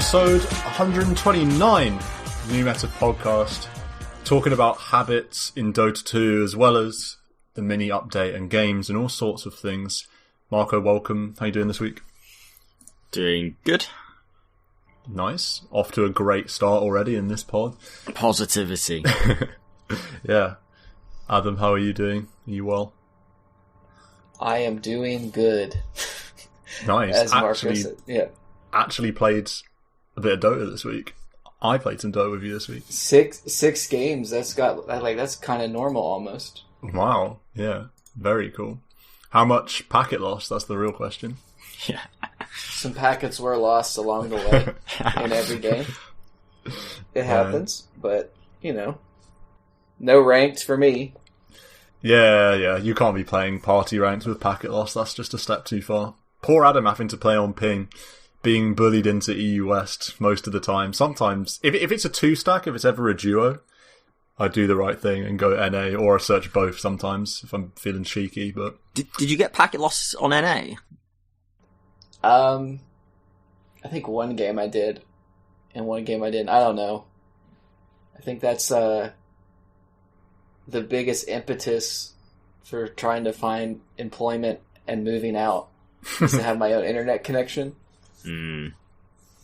episode 129 of the New Meta podcast, talking about habits in Dota 2 as well as the mini update and games and all sorts of things. Marco, welcome. How you doing this week? Doing good. Nice. Off to a great start already in this pod. Positivity. Yeah. Adam, how are you doing? Are you well? I am doing good. Nice. As Marco said. Yeah. Actually played a bit of Dota this week. I played some Dota with you this week. Six games. That's kind of normal almost. Wow. Yeah. Very cool. How much packet loss? That's the real question. Yeah. Some packets were lost along the way in every game. It happens, but no ranked for me. Yeah. You can't be playing party ranks with packet loss. That's just a step too far. Poor Adam having to play on ping, being bullied into EU West most of the time. Sometimes, if it's a two-stack, if it's ever a duo, I do the right thing and go NA, or I search both sometimes if I'm feeling cheeky. But Did you get packet loss on NA? I think one game I did, and one game I didn't. I don't know. I think that's the biggest impetus for trying to find employment and moving out is to have my own internet connection.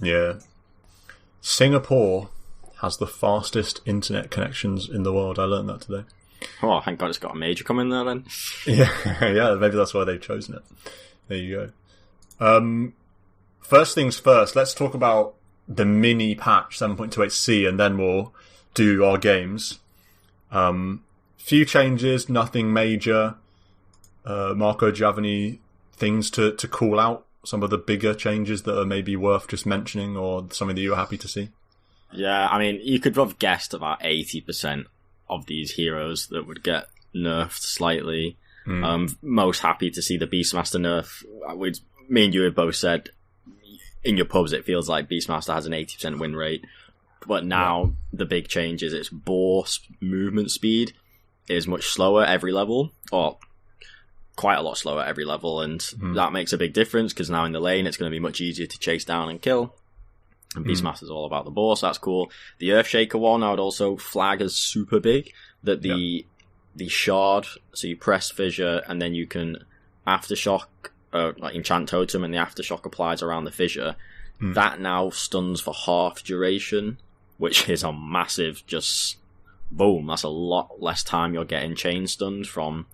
Yeah. Singapore has the fastest internet connections in the world. I learned that today. Oh, thank God it's got a major coming there then. Yeah, maybe that's why they've chosen it. There you go. First things first, let's talk about the mini patch 7.28c and then we'll do our games. Few changes, nothing major. Marco, do you have any things to call out? Some of the bigger changes that are maybe worth just mentioning or something that you're happy to see? Yeah, I mean, you could have guessed about 80% of these heroes that would get nerfed slightly. Most happy to see the Beastmaster nerf. Me and you have both said in your pubs it feels like Beastmaster has an 80% win rate. But now the big change is its boar movement speed is much slower every level, or quite a lot slower every level, and that makes a big difference because now in the lane it's going to be much easier to chase down and kill. And Beastmaster's all about the boar, so that's cool. The Earthshaker one I would also flag as super big, that the shard, so you press fissure and then you can aftershock, like enchant totem, and the aftershock applies around the fissure. That now stuns for half duration, which is a massive just boom. That's a lot less time you're getting chain stunned from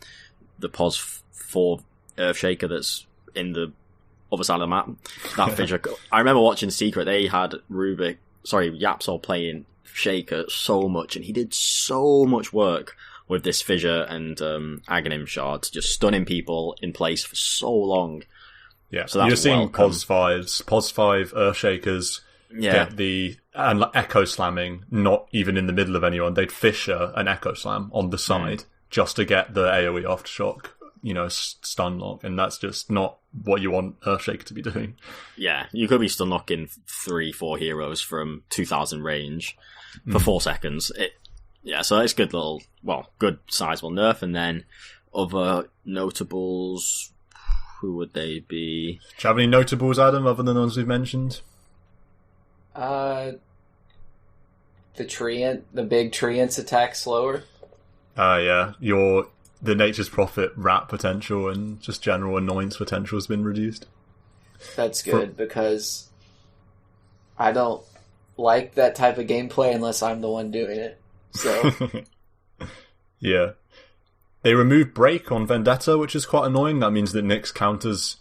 the pos 4 Earthshaker that's in the other side of the map. That fissure. I remember watching Secret, they had Yapsol playing Shaker so much, and he did so much work with this fissure and Aghanim shards, just stunning people in place for so long. Yeah, so that's you're seeing welcome. POS 5 Earthshakers get and Echo Slamming, not even in the middle of anyone. They'd fissure an Echo Slam on the side just to get the AoE Aftershock, stun lock, and that's just not what you want Earthshaker to be doing. Yeah, you could be stun locking 3-4 heroes from 2000 range for 4 seconds. So it's good sizable nerf. And then other notables, who would they be? Do you have any notables, Adam, other than the ones we've mentioned? The big Treants attack slower. The Nature's Prophet rat potential and just general annoyance potential has been reduced. That's good because I don't like that type of gameplay unless I'm the one doing it. So yeah. They removed Break on Vendetta, which is quite annoying. That means that Nyx counters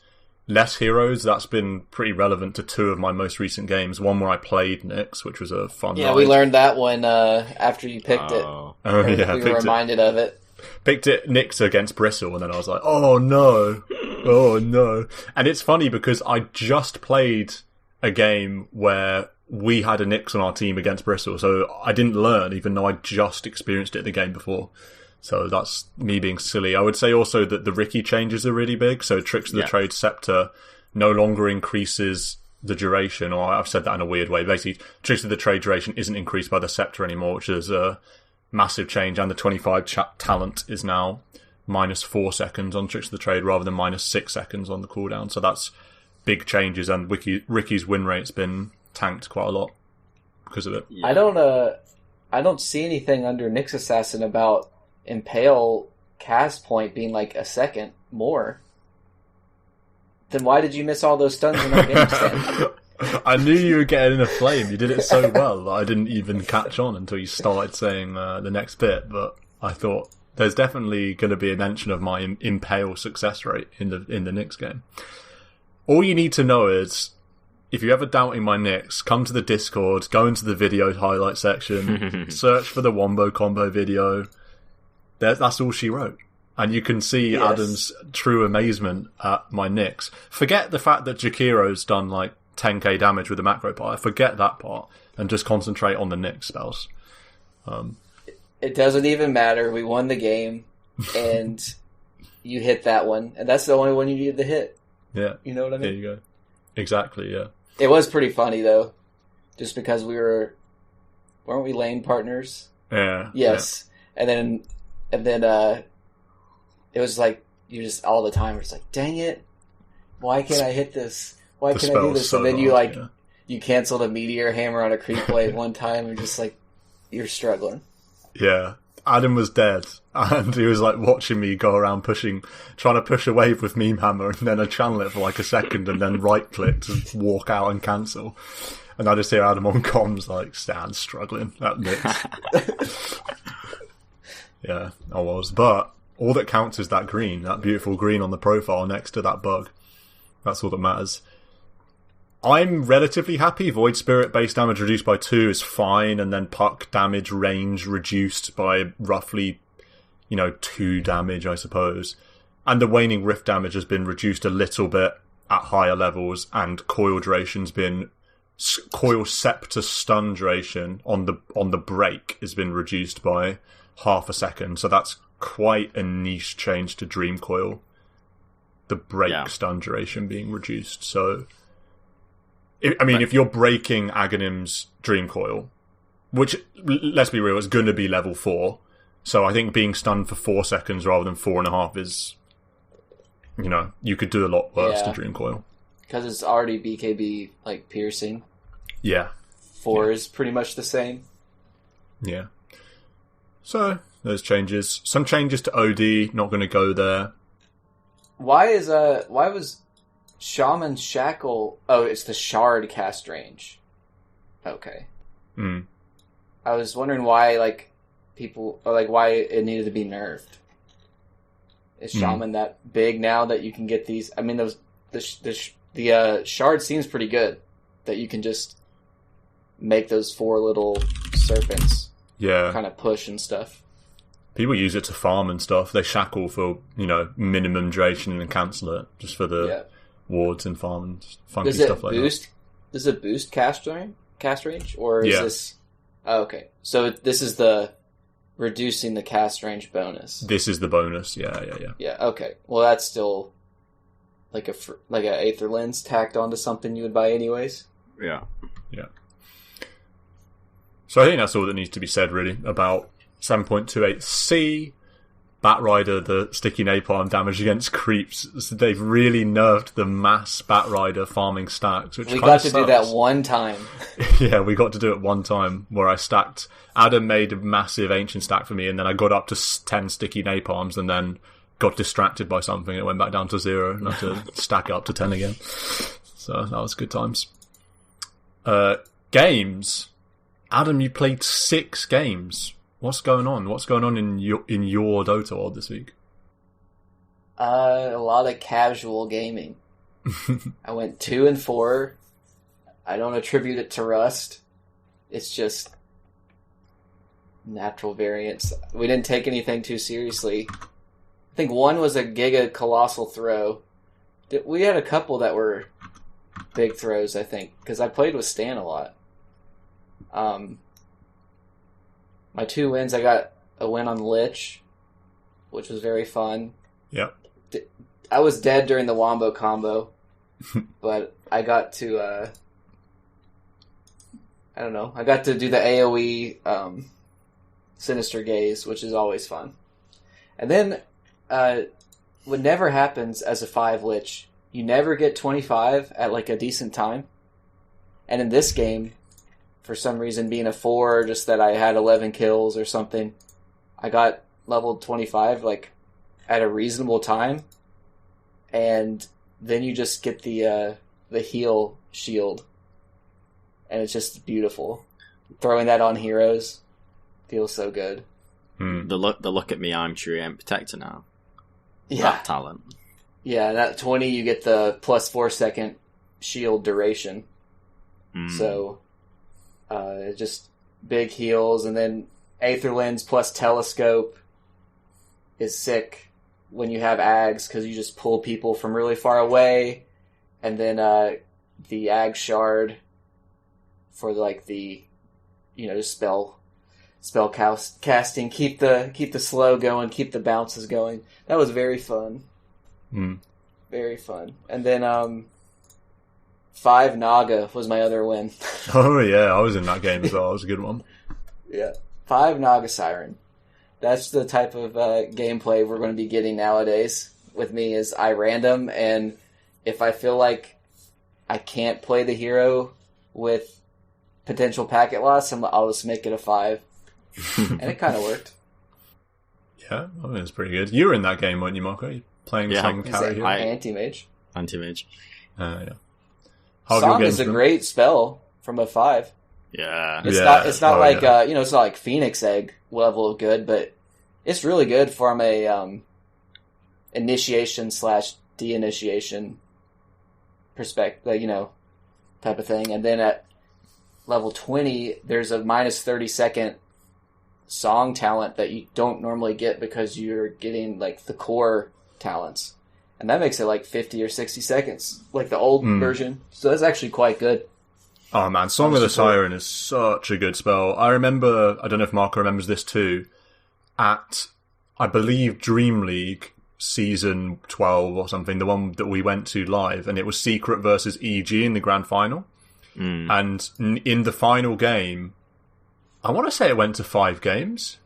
less heroes. That's been pretty relevant to 2 of my most recent games. One where I played Nyx, which was a fun ride. We learned that one after you picked it. We were reminded of it. Picked it Nyx against Bristle, and then I was like, oh no. And it's funny because I just played a game where we had a Nyx on our team against Bristle, so I didn't learn, even though I just experienced it the game before. So that's me being silly. I would say also that the Ricky changes are really big, so Tricks of the Trade Scepter no longer increases the duration, or I've said that in a weird way. Basically, Tricks of the Trade duration isn't increased by the Scepter anymore, which is a massive change, and the 25 talent is now -4 seconds on Tricks of the Trade rather than -6 seconds on the cooldown. So that's big changes, and Ricky's win rate's been tanked quite a lot because of it. Yeah. I don't see anything under Nyx Assassin about Impale cast point being like a second more. Then why did you miss all those stuns in our game stand? I knew you were getting in a flame. You did it so well that I didn't even catch on until you started saying the next bit. But I thought there's definitely going to be a mention of my Impale success rate in the Nyx game. All you need to know is, if you're ever doubting my Nyx, come to the Discord, go into the video highlight section, search for the Wombo combo video. That's all she wrote. And you can see Adam's true amazement at my Nyx. Forget the fact that Jakiro's done like 10k damage with the macro pyre. Forget that part and just concentrate on the Nyx spells. It doesn't even matter. We won the game, and you hit that one, and that's the only one you needed to hit. Yeah. You know what I mean? There you go. Exactly, yeah. It was pretty funny, though, just because weren't we lane partners? Yeah. Yes. Yeah. And then it was like, you just, all the time, it's like, dang it, why can't I hit this? Why can't I do this? And then you canceled a meteor hammer on a creep blade one time, and just like, you're struggling. Yeah. Adam was dead, and he was like watching me go around trying to push a wave with meme hammer, and then I channel it for like a second, and then right click to walk out and cancel. And I just hear Adam on comms like, Stan's struggling at Nyx. Yeah, I was. But all that counts is that green, that beautiful green on the profile next to that bug. That's all that matters. I'm relatively happy. Void Spirit base damage reduced by 2 is fine, and then puck damage range reduced by roughly, 2 damage, I suppose. And the Waning Rift damage has been reduced a little bit at higher levels, and coil duration's been... Coil Scepter stun duration on the break has been reduced by half a second, so that's quite a niche change to Dream Coil. The break stun duration being reduced, so... if you're breaking Aghanim's Dream Coil, which, let's be real, is going to be level 4, so I think being stunned for 4 seconds rather than 4.5 is, you could do a lot worse to Dream Coil. Because it's already BKB, like, piercing. Yeah. 4 is pretty much the same. Yeah. So, those changes. Some changes to OD, not going to go there. Why was Shaman Shackle... Oh, it's the Shard cast range. Okay. I was wondering why, why it needed to be nerfed. Is Shaman that big now that you can get these... I mean, the Shard seems pretty good. That you can just make those 4 little serpents. Yeah. Kind of push and stuff. People use it to farm and stuff. They shackle for, minimum duration and cancel it. Just for the wards and farm and funky stuff like that. Does it boost cast range? Or is this... Oh, okay. So this is the reducing the cast range bonus. This is the bonus, yeah. Yeah, okay. Well, that's still like a Aether Lens tacked onto something you would buy anyways. Yeah. So I think that's all that needs to be said, really, about 7.28C. Batrider, the sticky napalm damage against creeps. They've really nerfed the mass Batrider farming stacks, which we got to do that one time. Yeah, we got to do it one time where I stacked... Adam made a massive ancient stack for me, and then I got up to 10 sticky napalms, and then got distracted by something, and it went back down to 0, and I had to stack it up to 10 again. So that was good times. Games. Adam, you played 6 games. What's going on? What's going on in your Dota world this week? A lot of casual gaming. I went 2 and 4. I don't attribute it to rust. It's just natural variance. We didn't take anything too seriously. I think one was a Giga Colossal throw. We had a couple that were big throws, I think, because I played with Stan a lot. My 2 wins, I got a win on Lich, which was very fun. Yeah. I was dead during the Wombo combo, but I got to, I got to do the AoE Sinister Gaze, which is always fun. And then, what never happens as a 5 Lich, you never get 25 at like a decent time. And in this game, for some reason, being a 4, just that I had 11 kills or something, I got level 25 like at a reasonable time, and then you just get the heal shield, and it's just beautiful. Throwing that on heroes feels so good. The look at me, I'm Treant Protector now. Yeah, that talent. Yeah, and at 20 you get the plus 4 second shield duration. So, just big heals, and then Aether Lens plus Telescope is sick when you have Ags, because you just pull people from really far away, and then the Ag Shard for like the, just spell casting, keep the slow going, keep the bounces going. That was very fun. Very fun. And then 5 Naga was my other win. Oh yeah, I was in that game as well. It was a good one. Yeah, 5 Naga Siren. That's the type of gameplay we're going to be getting nowadays. With me is I random, and if I feel like I can't play the hero with potential packet loss, I'll just make it a 5. And it kind of worked. Yeah, I mean, it's pretty good. You were in that game, weren't you, Marco? You playing some carry hero? Anti-mage. Yeah. Song is a great spell from a 5. Yeah. It's not like it's not like Phoenix Egg level of good, but it's really good from a initiation / de-initiation perspective, type of thing. And then at level 20, there's a minus 30-second song talent that you don't normally get because you're getting like the core talents. And that makes it like 50 or 60 seconds, like the old version. So that's actually quite good. Oh man, Song of the Siren is such a good spell. I remember, I don't know if Marco remembers this too, at, I believe, Dream League season 12 or something, the one that we went to live, and it was Secret versus EG in the grand final. And in the final game, I want to say it went to 5 games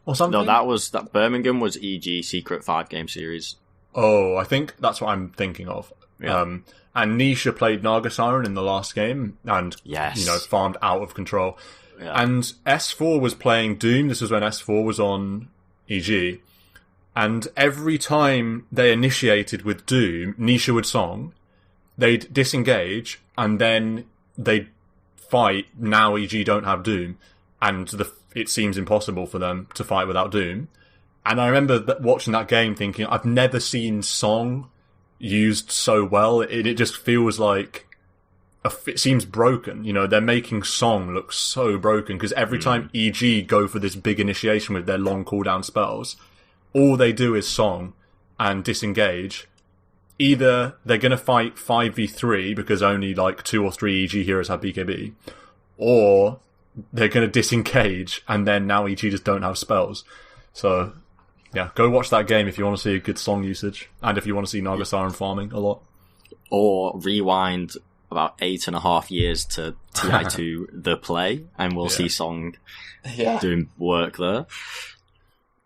or something. No, that Birmingham was EG Secret 5-game series. Oh, I think that's what I'm thinking of. Yeah. And Nisha played Naga Siren in the last game and, farmed out of control. Yeah. And S4 was playing Doom. This was when S4 was on EG. And every time they initiated with Doom, Nisha would song, they'd disengage, and then they'd fight. Now EG don't have Doom, and it seems impossible for them to fight without Doom. And I remember watching that game thinking, I've never seen Song used so well. It just feels like it seems broken. They're making Song look so broken because every time EG go for this big initiation with their long cooldown spells, all they do is Song and disengage. Either they're going to fight 5v3 because only like 2 or 3 EG heroes have BKB, or they're going to disengage and then now EG just don't have spells. So yeah, go watch that game if you want to see a good Song usage, and if you want to see Naga Siren farming a lot. Or rewind about 8.5 years to TI2 The Play, and we'll see Song doing work there.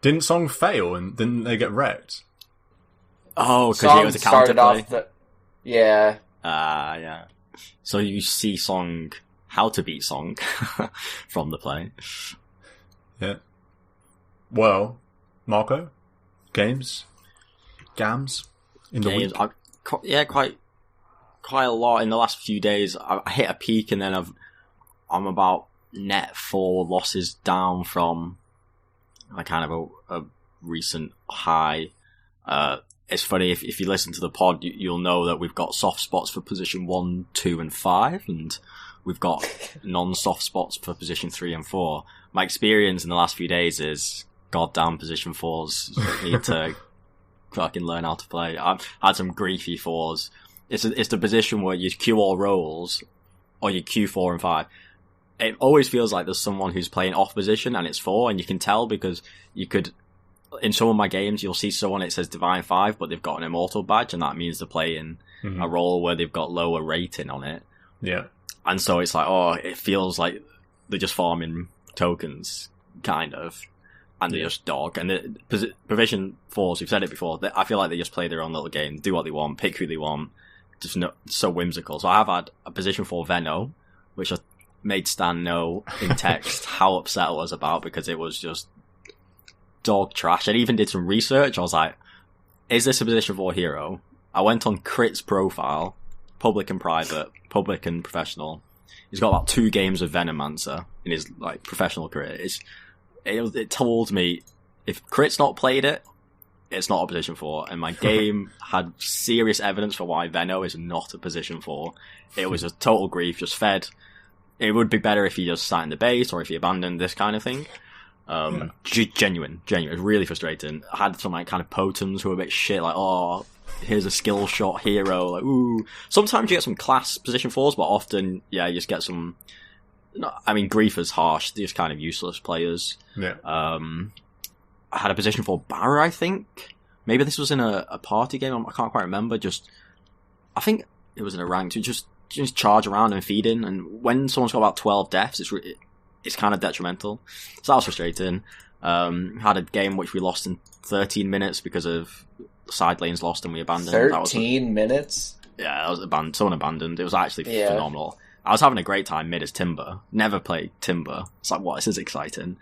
Didn't Song fail, and didn't they get wrecked? Oh, because it was a counterplay. Yeah. Yeah. So you see Song, how to beat Song from The Play. Yeah. Well, Marco, gams in the week. Quite a lot in the last few days. I hit a peak, and then I'm about net 4 losses down from a kind of a recent high. It's funny, if you listen to the pod, you'll know that we've got soft spots for position 1, 2, and 5, and we've got non-soft spots for position 3 and 4. My experience in the last few days is goddamn position 4s need to fucking learn how to play. I've had some griefy 4s. It's the position where you Q all rolls, or you Q 4 and 5. It always feels like there's someone who's playing off position and it's 4, and you can tell because you could, in some of my games, you'll see someone, it says Divine 5, but they've got an Immortal badge, and that means they're playing a role where they've got lower rating on it. Yeah. And so it's like, it feels like they're just farming tokens, kind of, and they're just dog. And the Provision 4s, we've said it before, I feel like they just play their own little game, do what they want, pick who they want, just so whimsical. So I have had a position 4 Venno, which I made Stan know in text how upset I was about, because it was just dog trash. I even did some research. I was like, is this a position 4 hero? I went on Crit's profile, public and private, public and professional. He's got about 2 games of Venomancer in his like professional career. It told me if Crit's not played it, it's not a position 4. And my game had serious evidence for why Venno is not a position 4. It was a total grief, just fed. It would be better if he just sat in the base or if he abandoned this kind of thing. Genuine. It's really frustrating. I had some like kind of potems who were a bit shit, like, oh, here's a skill shot hero, like, ooh. Sometimes you get some class position 4s, but often, yeah, you just get some, I mean, grief is harsh, they're just kind of useless players. Yeah. I had a position 4 Barra, I think. Maybe this was in a party game, I can't quite remember, I think it was in a ranked, just charge around and feed in, and when someone's got about 12 deaths, it's kind of detrimental. So that was frustrating. Had a game which we lost in 13 minutes because of side lanes lost and we abandoned. 13 minutes? Yeah, that was abandoned. Someone abandoned. It was actually phenomenal. I was having a great time mid as Timber. Never played Timber. It's like, what? This is exciting.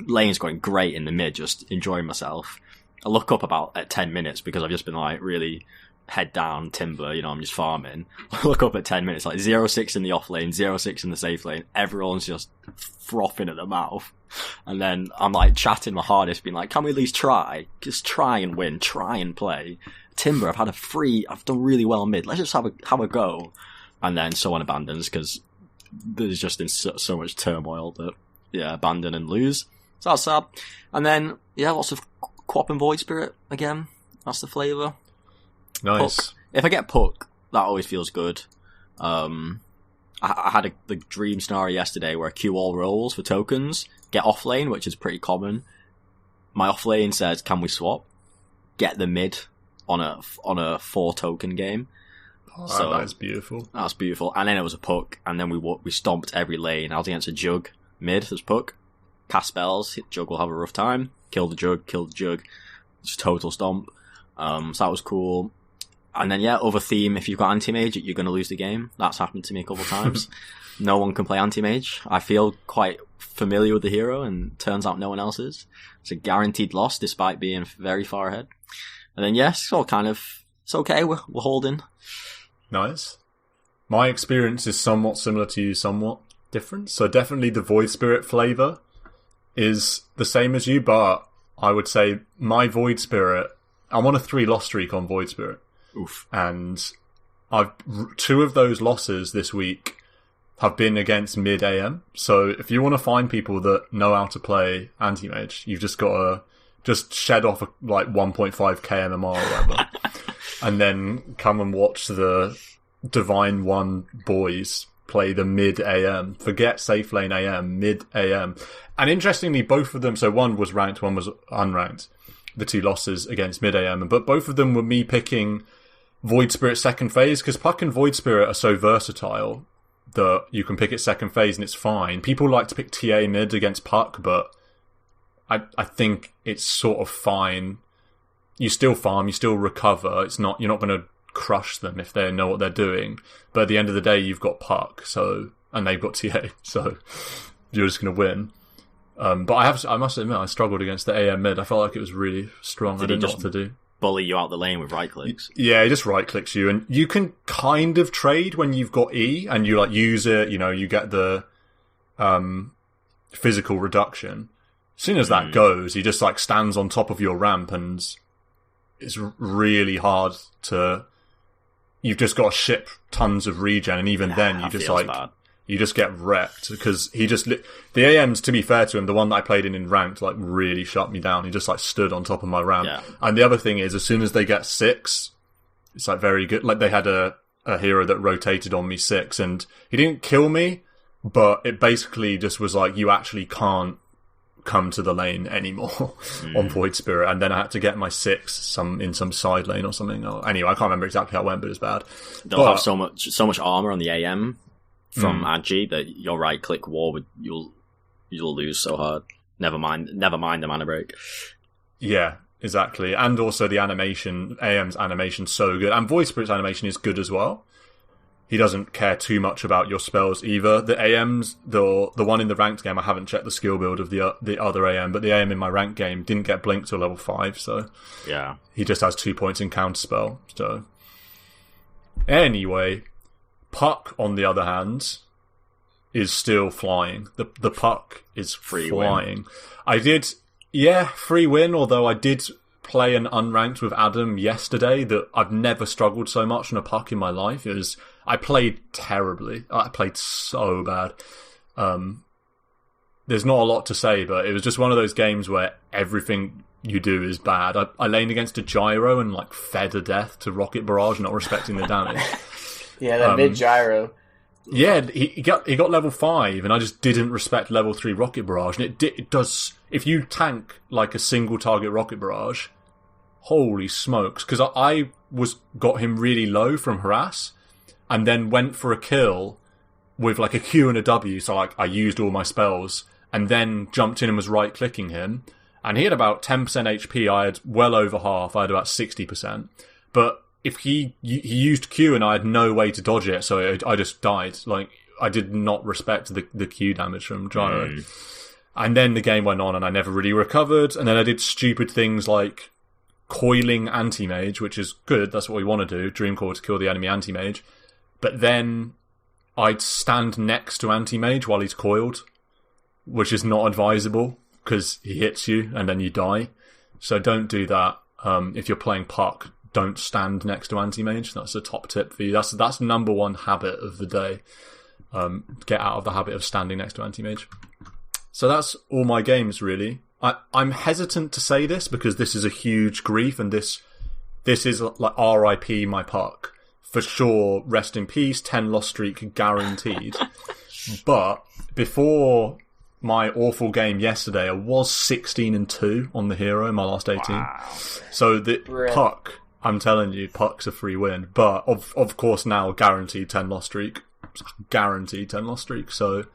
Lane's going great in the mid, just enjoying myself. I look up about at 10 minutes because I've just been like really head down Timber, I'm just farming. I look up at 10 minutes, like 0-6 in the off lane, 0-6 in the safe lane. Everyone's just frothing at the mouth. And then I'm like chatting my hardest, being like, can we at least try? Just try and win, try and play. Timber, I've done really well mid. Let's just have a go. And then someone abandons because there's just been so much turmoil that, abandon and lose. So that's sad. And then, lots of Quap and Void Spirit again. That's the flavour. Nice. Puck. If I get Puck, that always feels good. I had the dream scenario yesterday where I queue all rolls for tokens, get off lane, which is pretty common. My off lane says, can we swap? Get the mid on a 4 token game. Oh, so that is beautiful. That's beautiful. And then it was a Puck, and then we stomped every lane. I was against a Jug mid as Puck. Cast spells, hit Jug will have a rough time. Kill the Jug. Just total stomp. So that was cool. And then, other theme, if you've got anti-mage, you're going to lose the game. That's happened to me a couple of times. No one can play anti-mage. I feel quite familiar with the hero, and turns out no one else is. It's a guaranteed loss, despite being very far ahead. And then, it's all kind of, it's okay, we're holding. Nice. My experience is somewhat similar to you, somewhat different. So definitely the Void Spirit flavour is the same as you, but I would say my Void Spirit, I'm on a 3-loss streak on Void Spirit. Oof. And 2 of those losses this week have been against mid AM. So if you want to find people that know how to play anti-mage, you've just got to just shed off like 1.5k MMR or whatever. And then come and watch the Divine One boys play the mid AM. Forget safe lane AM, mid AM. And interestingly, both of them, so one was ranked, one was unranked, the 2 losses against mid AM, but both of them were me picking Void Spirit second phase, because Puck and Void Spirit are so versatile that you can pick it second phase and it's fine. People like to pick TA mid against Puck, but I think it's sort of fine. You still farm, you still recover. You're not going to crush them if they know what they're doing. But at the end of the day, you've got Puck, and they've got TA, so you're just going to win. But I must admit, I struggled against the AM mid. I felt like it was really strong. I didn't know what to do. Bully you out the lane with right clicks. Yeah, he just right clicks you, and you can kind of trade when you've got E and you like use it. You get the physical reduction. As soon as that goes, he just like stands on top of your ramp, and it's really hard to. You've just got to ship tons of regen, and even then, you just like bad. You just get wrecked because he just the AMs. To be fair to him, the one that I played in ranked like really shut me down. He just like stood on top of my ramp. Yeah. And the other thing is, as soon as they get 6, it's like very good. Like they had a hero that rotated on me 6, and he didn't kill me, but it basically just was like you actually can't come to the lane anymore on Void Spirit, and then I had to get my 6 in some side lane or something. Anyway, I can't remember exactly how it went, but it was bad. They'll have so much armor on the AM from Agi that your right click war you'll lose so hard. Never mind the mana break. Yeah, exactly. And also the animation, AM's animation's so good. And Void Spirit's animation is good as well. He doesn't care too much about your spells either. The AM's, the one in the ranked game, I haven't checked the skill build of the other AM, but the AM in my ranked game didn't get blinked till level 5, so yeah, he just has 2 points in counterspell. So anyway, Puck on the other hand is still flying. The Puck is free flying. Win. Free win. Although I did play an unranked with Adam yesterday that I've never struggled so much on a Puck in my life. I played terribly. I played so bad. There's not a lot to say, but it was just one of those games where everything you do is bad. I laned against a gyro and like fed a death to Rocket Barrage, not respecting the damage. Yeah, that mid gyro. Yeah, he got level 5, and I just didn't respect level 3 Rocket Barrage. And it does. If you tank like a single target Rocket Barrage, holy smokes! Because I got him really low from harass, and then went for a kill with like a Q and a W. So like I used all my spells, and then jumped in and was right clicking him, and he had about 10% HP. I had well over half. I had about 60%, but if he used Q and I had no way to dodge it, so I just died. Like, I did not respect the Q damage from Gyro. And then the game went on and I never really recovered. And then I did stupid things like coiling anti-mage, which is good. That's what we want to do. Dream Core to kill the enemy anti-mage. But then I'd stand next to anti-mage while he's coiled, which is not advisable because he hits you and then you die. So don't do that. If you're playing Puck, don't stand next to anti-mage. That's a top tip for you. That's number one habit of the day. Get out of the habit of standing next to anti-mage. So that's all my games, really. I'm hesitant to say this because this is a huge grief, and this is like RIP my Puck. For sure, rest in peace, 10 loss streak guaranteed. But before my awful game yesterday, I was 16-2 on the hero in my last 18. Wow. So the Puck, I'm telling you, Puck's a free win. But of course now, guaranteed 10 loss streak. Guaranteed 10 loss streak. So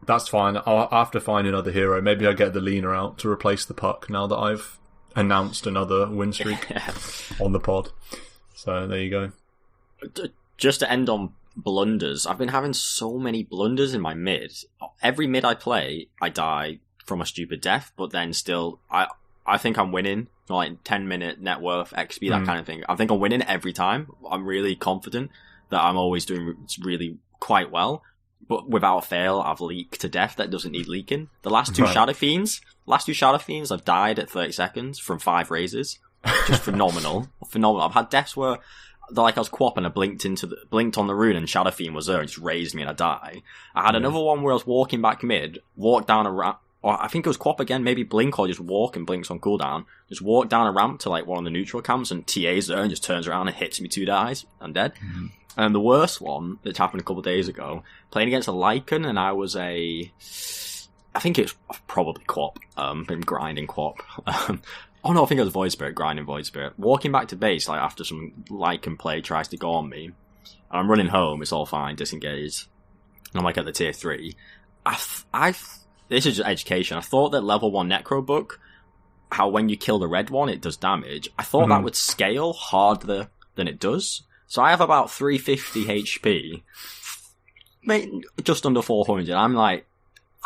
that's fine. I'll have to find another hero. Maybe I get the Leaner out to replace the Puck now that I've announced another win streak on the pod. So there you go. Just to end on blunders, I've been having so many blunders in my mid. Every mid I play, I die from a stupid death, but then still, I think I'm winning. Like 10-minute net worth, XP, that kind of thing. I think I'm winning every time. I'm really confident that I'm always doing really quite well. But without fail, I've leaked to death that doesn't need leaking. The last two Shadow Fiends, I've died at 30 seconds from 5 raises. Just phenomenal. Phenomenal. I've had deaths where I was co-op and I blinked on the rune and Shadow Fiend was there and just raised me and I die. I had another one where I was walking back mid, walked down a ramp, or I think it was co-op again, maybe blink or just walk and blinks on cooldown. Just walk down a ramp to like one of the neutral camps and TA's there and just turns around and hits me 2 dies. I'm dead. Mm-hmm. And the worst one that happened a couple of days ago, playing against a Lycan, and I was I think it's probably co-op, been grinding co-op. Oh no, I think it was Void Spirit, grinding Void Spirit. Walking back to base, like after some Lycan play tries to go on me, and I'm running home, it's all fine, disengaged. And I'm like at the tier 3. This is just education. I thought that level 1 Necro book, how when you kill the red one, it does damage. I thought that would scale harder than it does. So I have about 350 HP, just under 400. I'm like,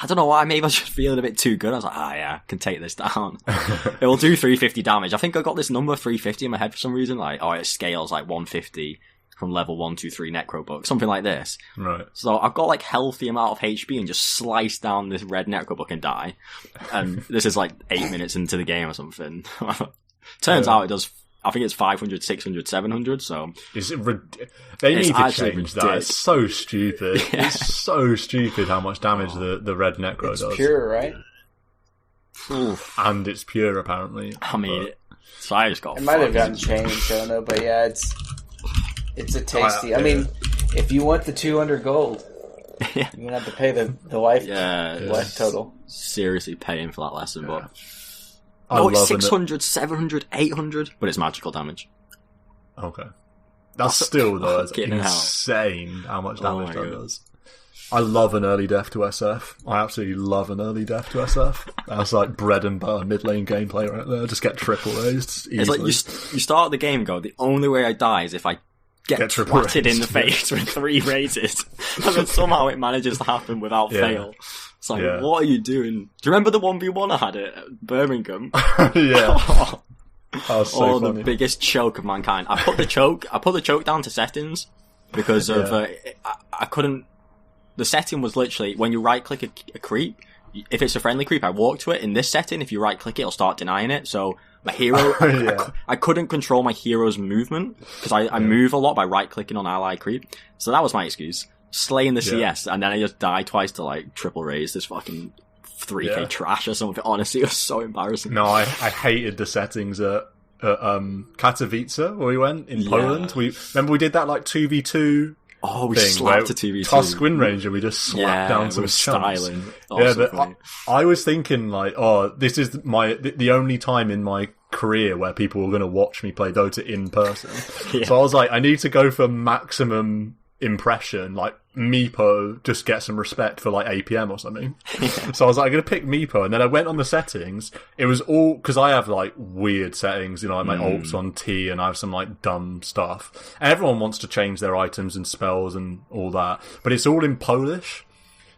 I don't know why, maybe I was just feeling a bit too good. I was like, yeah, I can take this down. It will do 350 damage. I think I got this number 350 in my head for some reason. Like, it scales like 150 from level 1, 2, 3 Necro book, something like this. Right. So I've got like healthy amount of HP and just slice down this red Necro book and die. And this is like 8 minutes into the game or something. Turns out it does. I think it's 500, 600, 700, so... They need to change that. It's so stupid. Yeah. It's so stupid how much damage the red Necro does. It's pure, right? Oof. And it's pure, apparently. I mean, so I just got... It might have gotten changed, I don't know, but yeah, it's a tasty... I mean, if you want the 200 gold, you're going to have to pay the life total. Seriously paying for that lesson, but... No, it's 600, 700, 800, but it's magical damage. Okay. That's still, though, it's insane how much damage that does. I love an early death to SF. I absolutely love an early death to SF. That's like bread and butter mid lane gameplay right there. Just get triple raised easily. It's like you start the game, go, the only way I die is if I get twatted in the face with 3 raises. And then somehow it manages to happen without fail. It's like, what are you doing? Do you remember the 1v1 I had at Birmingham? Yeah. That was so funny. The biggest choke of mankind. I put the choke down to settings because of I couldn't. The setting was literally when you right click a creep. If it's a friendly creep, I walk to it. In this setting, if you right click it, it'll start denying it. So my hero, I couldn't control my hero's movement because I move a lot by right clicking on ally creep. So that was my excuse. Slaying the CS, and then I just die twice to like triple raise this fucking 3k trash or something. Honestly, it was so embarrassing. No, I hated the settings at Katowice where we went in Poland. Remember we did that like 2v2. Oh, we slapped a 2v2. Tusk Wind Ranger, we just slapped down some chunks. But I was thinking like, this is the only time in my career where people were going to watch me play Dota in person. So I was like, I need to go for maximum impression, like Meepo, just get some respect for like APM or something. So I was like, I'm going to pick Meepo, and then I went on the settings. It was all, because I have like weird settings, you know, my ult's on T and I have some like dumb stuff. And everyone wants to change their items and spells and all that, but it's all in Polish.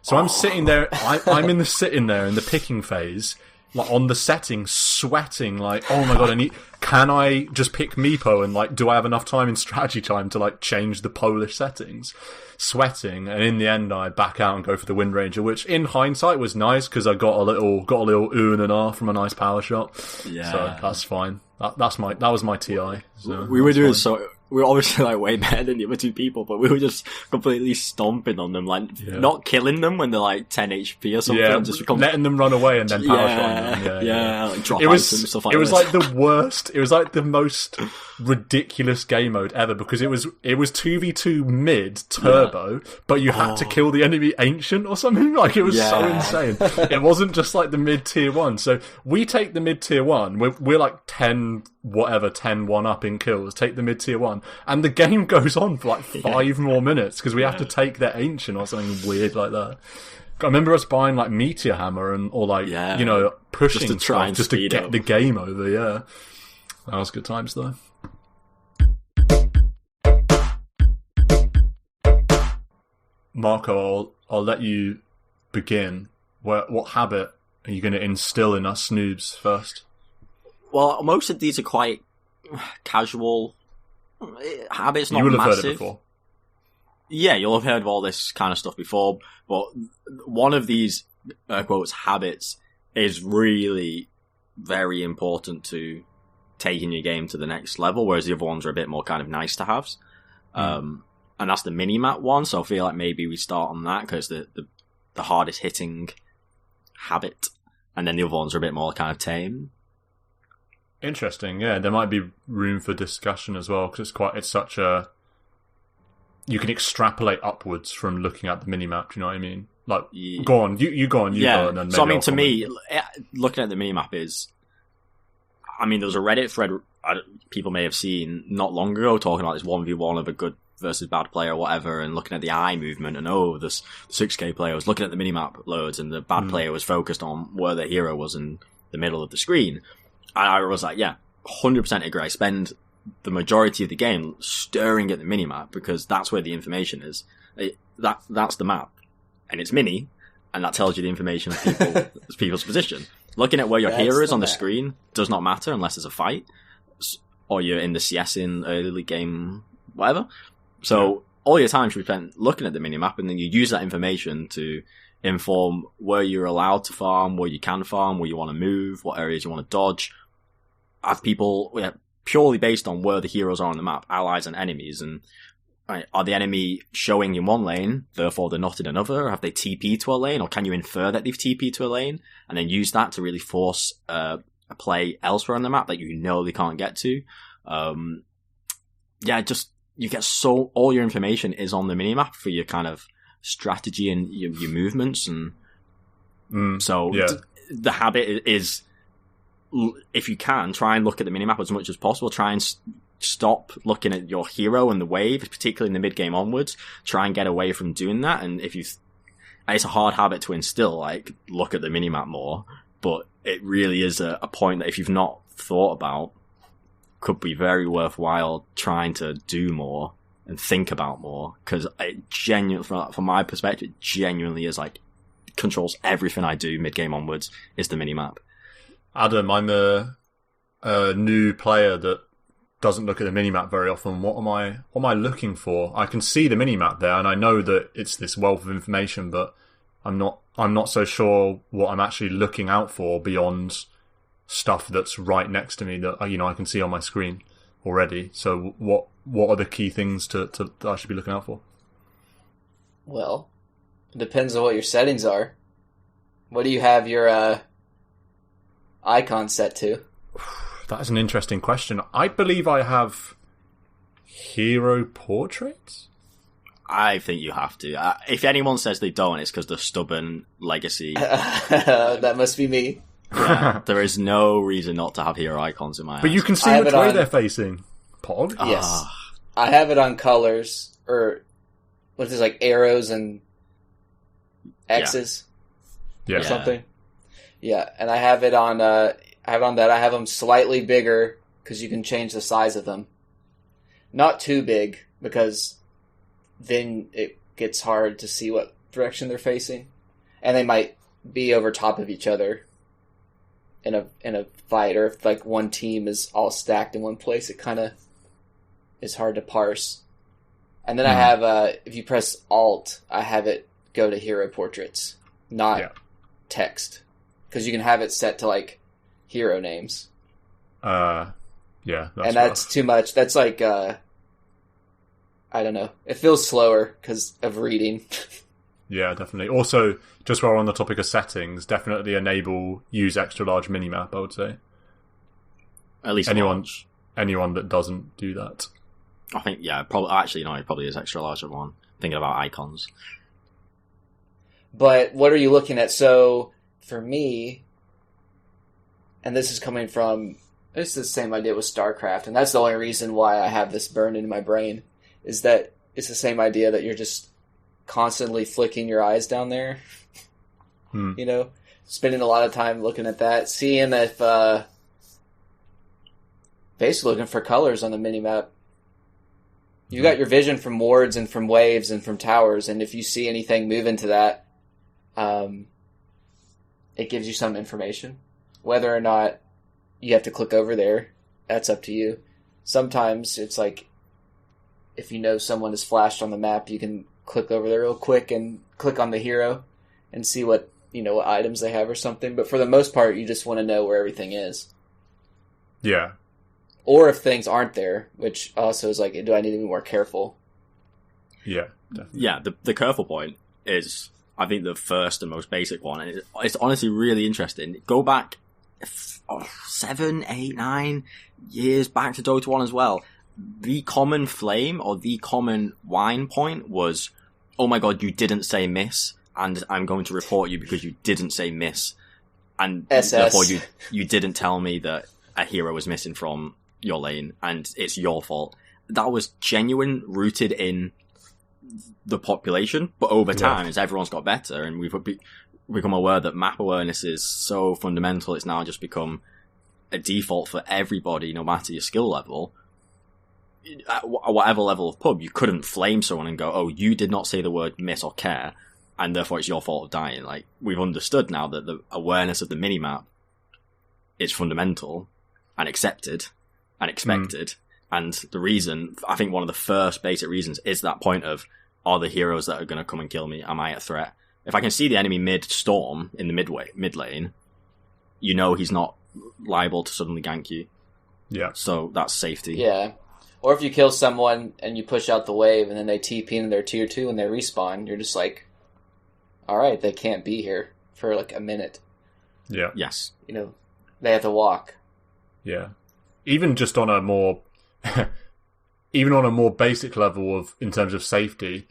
So I'm sitting there, I'm sitting there in the picking phase, like on the settings, sweating, like, oh my god, can I just pick Meepo and like, do I have enough time in strategy time to like change the Polish settings? Sweating, and in the end I back out and go for the Wind Ranger, which in hindsight was nice because I got a little oo and an R from a nice power shot. Yeah. So that's fine. That was my TI. So we were doing so. We were obviously like way better than the other 2 people, but we were just completely stomping on them, like not killing them when they're like 10 HP or something. And just letting them run away and then power shotting them. Like drop items and stuff like that. It was like the worst. It was like the most ridiculous game mode ever because it was 2v2 mid turbo, but you had to kill the enemy ancient or something. Like it was so insane. It wasn't just like the mid tier 1. So we take the mid tier 1. We're like 10-1 up in kills. Take the mid tier 1. And the game goes on for like 5 more minutes because we have to take their ancient or something weird like that. I remember us buying like Meteor Hammer or like, you know, pushing just to try and just to get the game over, That was good times though. Marco, I'll let you begin. What habit are you going to instill in us noobs first? Well, most of these are quite casual habits, not massive. You will have heard it before. Yeah, you'll have heard of all this kind of stuff before, but one of these, quotes, habits is really very important to taking your game to the next level, whereas the other ones are a bit more kind of nice to haves. And that's the minimap one, so I feel like maybe we start on that because the hardest hitting habit, and then the other ones are a bit more kind of tame. Interesting, yeah. There might be room for discussion as well because it's such a. You can extrapolate upwards from looking at the minimap. Do you know what I mean? Like, go on, you go on, go. And then maybe so I mean, to me, looking at the minimap is. I mean, there was a Reddit thread people may have seen not long ago talking about this 1v1 of a good versus bad player or whatever, and looking at the eye movement, and this 6k player was looking at the minimap loads, and the bad player was focused on where the hero was in the middle of the screen. And I was like, 100% agree. I spend the majority of the game staring at the minimap because that's where the information is. That's the map, and it's mini, and that tells you the information of people's position. Looking at where your hero is on the screen does not matter unless there's a fight, or you're in the CS in early league game, whatever. So all your time should be spent looking at the minimap, and then you use that information to inform where you're allowed to farm, where you can farm, where you want to move, what areas you want to dodge. As people, purely based on where the heroes are on the map, allies and enemies, and are the enemy showing in one lane, therefore they're not in another? Have they TP to a lane, or can you infer that they've TP to a lane, and then use that to really force a play elsewhere on the map that you know they can't get to? You get all your information is on the minimap for your kind of strategy and your movements, and the habit is, if you can, try and look at the minimap as much as possible. Try and stop looking at your hero and the wave, particularly in the mid game onwards. Try and get away from doing that, and if you it's a hard habit to instill, like, look at the minimap more, but it really is a point that if you've not thought about, could be very worthwhile trying to do more and think about more, because it genuinely, from my perspective, it genuinely is like, controls everything I do mid-game onwards, is the minimap. Adam, I'm a new player that doesn't look at the minimap very often. What am I looking for? I can see the minimap there, and I know that it's this wealth of information, but I'm not so sure what I'm actually looking out for beyond stuff that's right next to me that I can see on my screen already. So what are the key things that I should be looking out for? Well, it depends on what your settings are. What do you have your icon set to? That is an interesting question. I believe I have hero portraits. I think you have to. If anyone says they don't, it's because they're stubborn legacy. That must be me. Yeah, there is no reason not to have hero icons in my But eyes. you can see which way they're facing. Pog? Yes. I have it on colors, or what is it, like arrows and X's or something. Yeah, and I have it on that. I have them slightly bigger because you can change the size of them. Not too big, because then it gets hard to see what direction they're facing, and they might be over top of each other in a fight, or if like one team is all stacked in one place, it kind of is hard to parse. And then I have if you press Alt, I have it go to hero portraits, not text, because you can have it set to like hero names. That's rough. Too much. That's like I don't know. It feels slower because of reading. Yeah, definitely. Also, just while we're on the topic of settings, definitely enable use extra large minimap, I would say. At least anyone that doesn't do that. I think, it probably is extra large one. Thinking about icons. But what are you looking at? So, for me, and this is coming from, it's the same idea with StarCraft, and that's the only reason why I have this burned into my brain, is that it's the same idea that you're just constantly flicking your eyes down there. Spending a lot of time looking at that, seeing if, basically looking for colors on the minimap. You got your vision from wards and from waves and from towers, and if you see anything move into that, it gives you some information. Whether or not you have to click over there, that's up to you. Sometimes it's like, if you know someone is flashed on the map, you can click over there real quick and click on the hero and see what items they have or something. But for the most part, you just want to know where everything is. Yeah. Or if things aren't there, which also is like, do I need to be more careful? Yeah, definitely. Yeah, the careful point is, I think, the first and most basic one. And it's honestly really interesting. Go back 7, 8, 9 years back to Dota 1 as well. The common flame or the common whine point was, oh my god, you didn't say miss, and I'm going to report you because you didn't say miss. And therefore you didn't tell me that a hero was missing from your lane, and it's your fault. That was genuine, rooted in the population, but over time, as everyone's got better, and we've become aware that map awareness is so fundamental, it's now just become a default for everybody, no matter your skill level. At whatever level of pub, you couldn't flame someone and go, oh, you did not say the word miss or care, and therefore it's your fault of dying. Like, we've understood now that the awareness of the minimap is fundamental and accepted and expected. And the reason, I think one of the first basic reasons is that point of, are the heroes that are going to come and kill me? Am I a threat? If I can see the enemy mid-storm in the mid lane, he's not liable to suddenly gank you. Yeah. So that's safety. Yeah. Or if you kill someone and you push out the wave and then they TP in their tier 2 and they respawn, you're just like, alright, they can't be here for like a minute. Yeah. Yes. They have to walk. Yeah. Even just on a more basic level of, in terms of safety,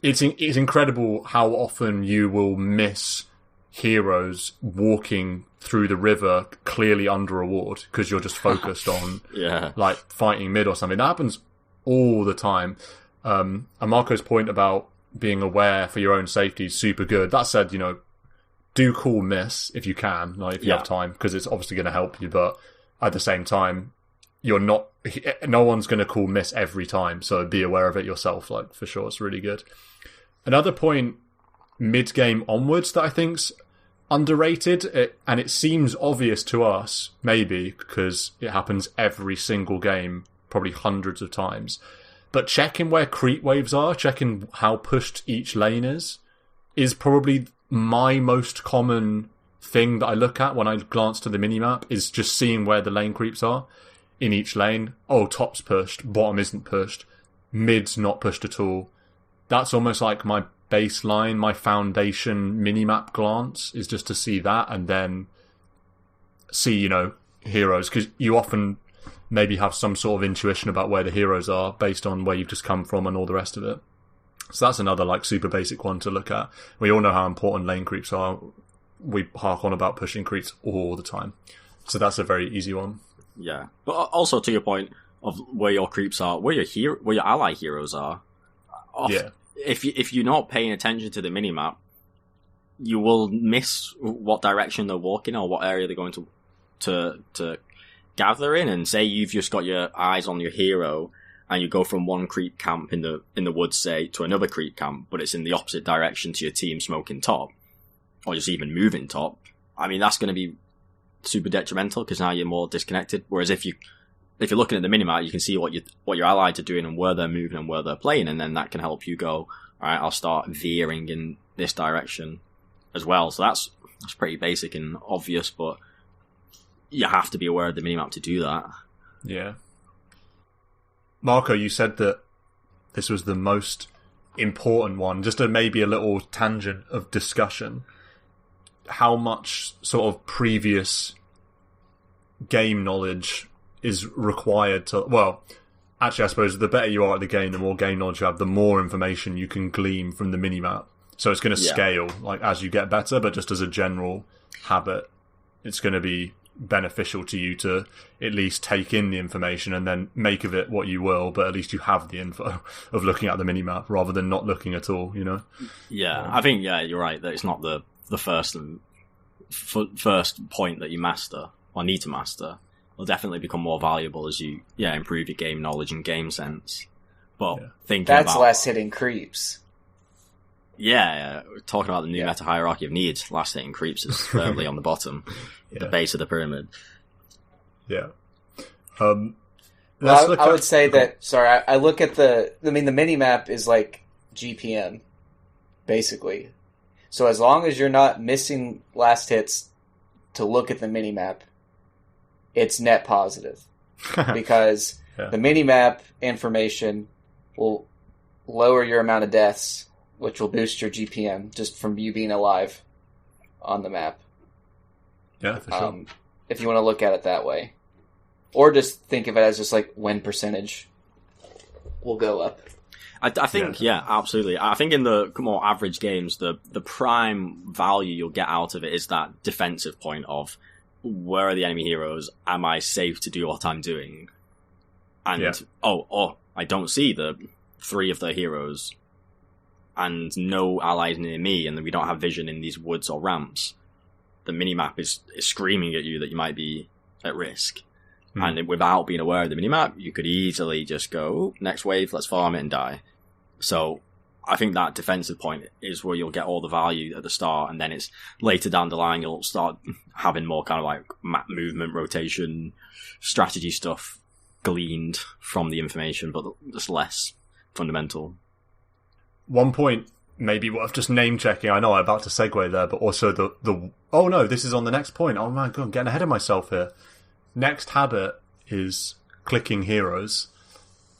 it's incredible how often you will miss heroes walking through the river clearly under a ward because you're just focused on like fighting mid or something. That happens all the time. And Marco's point about being aware for your own safety is super good. That said, do call miss if you can, like if you have time, because it's obviously going to help you. But at the same time, no one's going to call miss every time, so be aware of it yourself. Like for sure, it's really good. Another point, mid-game onwards, that I think's underrated, and it seems obvious to us, maybe because it happens every single game, probably hundreds of times. But checking where creep waves are, checking how pushed each lane is probably my most common thing that I look at when I glance to the minimap, is just seeing where the lane creeps are in each lane. Oh, top's pushed, bottom isn't pushed, mid's not pushed at all. That's almost like my baseline, my foundation minimap glance, is just to see that and then see, heroes. Because you often maybe have some sort of intuition about where the heroes are based on where you've just come from and all the rest of it. So that's another like super basic one to look at. We all know how important lane creeps are. We hark on about pushing creeps all the time. So that's a very easy one. Yeah. But also to your point of where your creeps are, where your ally heroes are. Yeah. If you're not paying attention to the minimap, you will miss what direction they're walking or what area they're going to gather in. And say you've just got your eyes on your hero, and you go from one creep camp in the woods, say, to another creep camp, but it's in the opposite direction to your team smoking top, or just even moving top. I mean, that's going to be super detrimental because now you're more disconnected. Whereas if you're looking at the minimap, you can see what your allies are doing and where they're moving and where they're playing, and then that can help you go, all right, I'll start veering in this direction as well. So that's pretty basic and obvious, but you have to be aware of the minimap to do that. Yeah. Marco, you said that this was the most important one. Just maybe a little tangent of discussion. How much sort of previous game knowledge is required to... Well, actually, I suppose the better you are at the game, the more game knowledge you have, the more information you can glean from the minimap. So it's going to scale like as you get better, but just as a general habit, it's going to be beneficial to you to at least take in the information and then make of it what you will, but at least you have the info of looking at the minimap rather than not looking at all, Yeah, I think, you're right, that it's not the first point that you master or need to master. It'll definitely become more valuable as you improve your game knowledge and game sense. But that's less hitting creeps. Yeah, we're talking about the new meta hierarchy of needs. Last hitting creeps is firmly on the bottom, the base of the pyramid. Yeah. I would say that. Sorry, I look at the minimap is like GPM, basically. So as long as you're not missing last hits to look at the minimap, it's net positive because the minimap information will lower your amount of deaths, which will boost your GPM just from you being alive on the map. Yeah, for sure. If you want to look at it that way. Or just think of it as just like win percentage will go up. I think, absolutely. I think in the more average games, the prime value you'll get out of it is that defensive point of where are the enemy heroes? Am I safe to do what I'm doing? And, I don't see the 3 of the heroes and no allies near me, and we don't have vision in these woods or ramps. The minimap is screaming at you that you might be at risk. And without being aware of the minimap, you could easily just go, next wave, let's farm it and die. So I think that defensive point is where you'll get all the value at the start, and then it's later down the line you'll start having more kind of like map movement, rotation, strategy stuff gleaned from the information, but just less fundamental. One point maybe worth just name checking. I know I'm about to segue there, but also the oh no, this is on the next point. Oh my god, I'm getting ahead of myself here. Next habit is clicking heroes.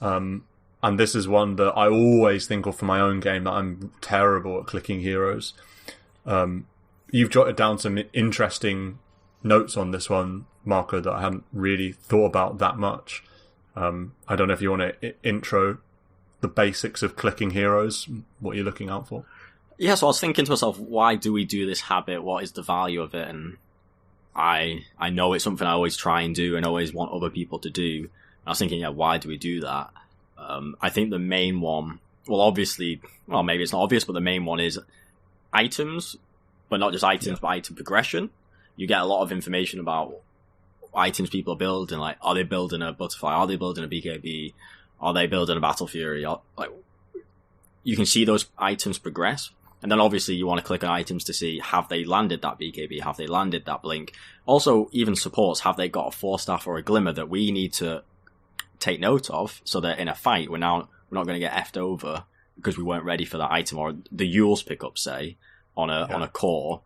And this is one that I always think of for my own game, that I'm terrible at clicking heroes. You've jotted down some interesting notes on this one, Marco, that I hadn't really thought about that much. I don't know if you want to intro the basics of clicking heroes, what you're looking out for. Yeah, so I was thinking to myself, why do we do this habit? What is the value of it? And I know it's something I always try and do and always want other people to do. I was thinking, why do we do that? I think the main one obviously, maybe it's not obvious, but the main one is items, but not just items, but item progression. You get a lot of information about items people are building, like, are they building a butterfly? Are they building a BKB? Are they building a Battle Fury? Like, you can see those items progress. And then obviously you want to click on items to see, have they landed that BKB? Have they landed that Blink? Also, even supports, have they got a 4-staff or a Glimmer that we need to take note of, so that in a fight we're not going to get effed over because we weren't ready for that item, or the Yule's pickup, say, on a core.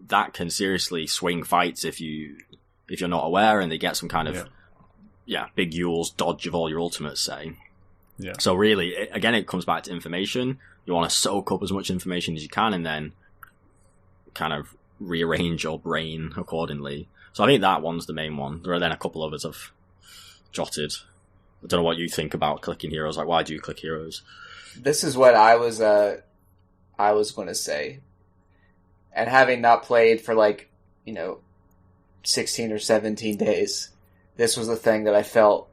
That can seriously swing fights if you're not aware, and they get some kind of big Yule's dodge of all your ultimates, say. Yeah. So really, again, it comes back to information. You want to soak up as much information as you can, and then kind of rearrange your brain accordingly. So I think that one's the main one. There are then a couple others I've jotted. I don't know what you think about clicking heroes. Like, why do you click heroes? This is what I was going to say. And having not played for 16 or 17 days, this was the thing that I felt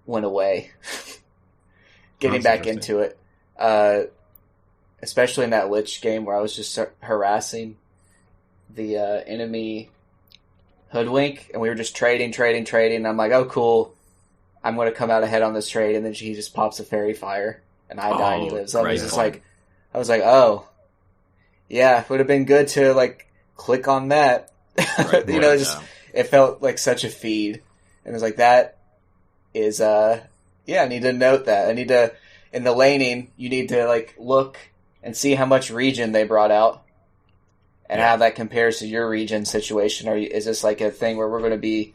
went away. Getting back into it. Especially in that Lich game where I was just harassing the enemy Hoodwink, and we were just trading. And I'm like, oh, cool. I'm going to come out ahead on this trade, and then he just pops a Fairy Fire, and I die and he lives. I was like, oh, yeah, it would have been good to click on that. It felt like such a feed, and it was like, that is I need to note that. I need to, in the laning, you need to look and see how much region they brought out, and how that compares to your region situation. Or is this a thing where I'm going to be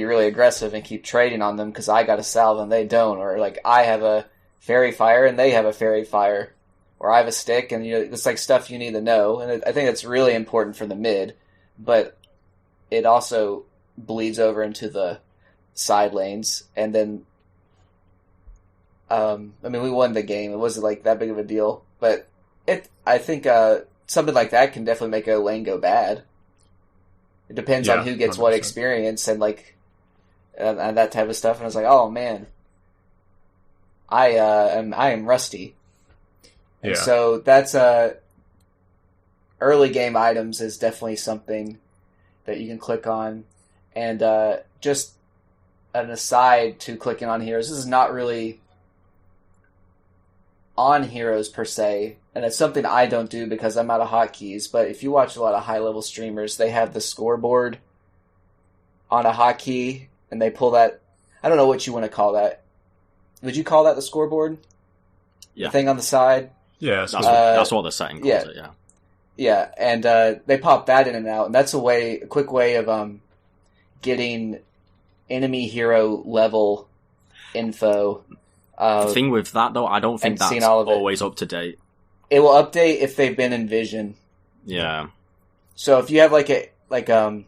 really aggressive and keep trading on them because I got a salve and they don't, or I have a Fairy Fire and they have a Fairy Fire, or I have a stick, and it's stuff you need to know. And I think it's really important for the mid, but it also bleeds over into the side lanes. And then, we won the game. It wasn't that big of a deal, but I think something like that can definitely make a lane go bad. It depends on who gets 100%. What experience and and that type of stuff. And I was like, oh man, I am rusty. And so that's early game items is definitely something that you can click on. And just an aside to clicking on heroes, this is not really on heroes per se, and it's something I don't do because I'm out of hotkeys, but if you watch a lot of high-level streamers, they have the scoreboard on a hotkey, and they pull that. I don't know what you want to call that. Would you call that the scoreboard? Yeah. The thing on the side? Yeah, that's what the setting calls it, yeah. Yeah, and they pop that in and out, and that's a quick way of getting enemy hero level info. The thing with that, though, I don't think that's always up to date. It will update if they've been in vision. Yeah. So if you have an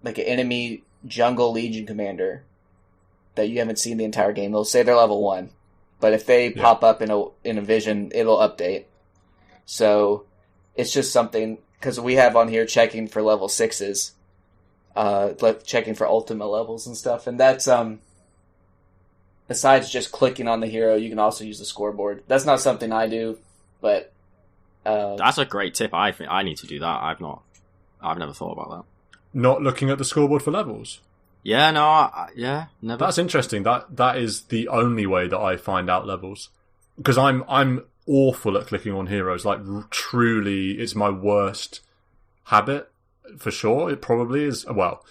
enemy jungle legion commander that you haven't seen the entire game, they'll say they're level 1. But if they pop up in a vision, it'll update. So it's just something, because we have on here checking for level 6s, checking for ultimate levels and stuff, and that's besides just clicking on the hero, you can also use the scoreboard. That's not something I do, but that's a great tip. I think I need to do that. I've never thought about that. Not looking at the scoreboard for levels. Yeah, no, never. That's interesting. That is the only way that I find out levels, because I'm awful at clicking on heroes. Truly, it's my worst habit for sure. It probably is. Well,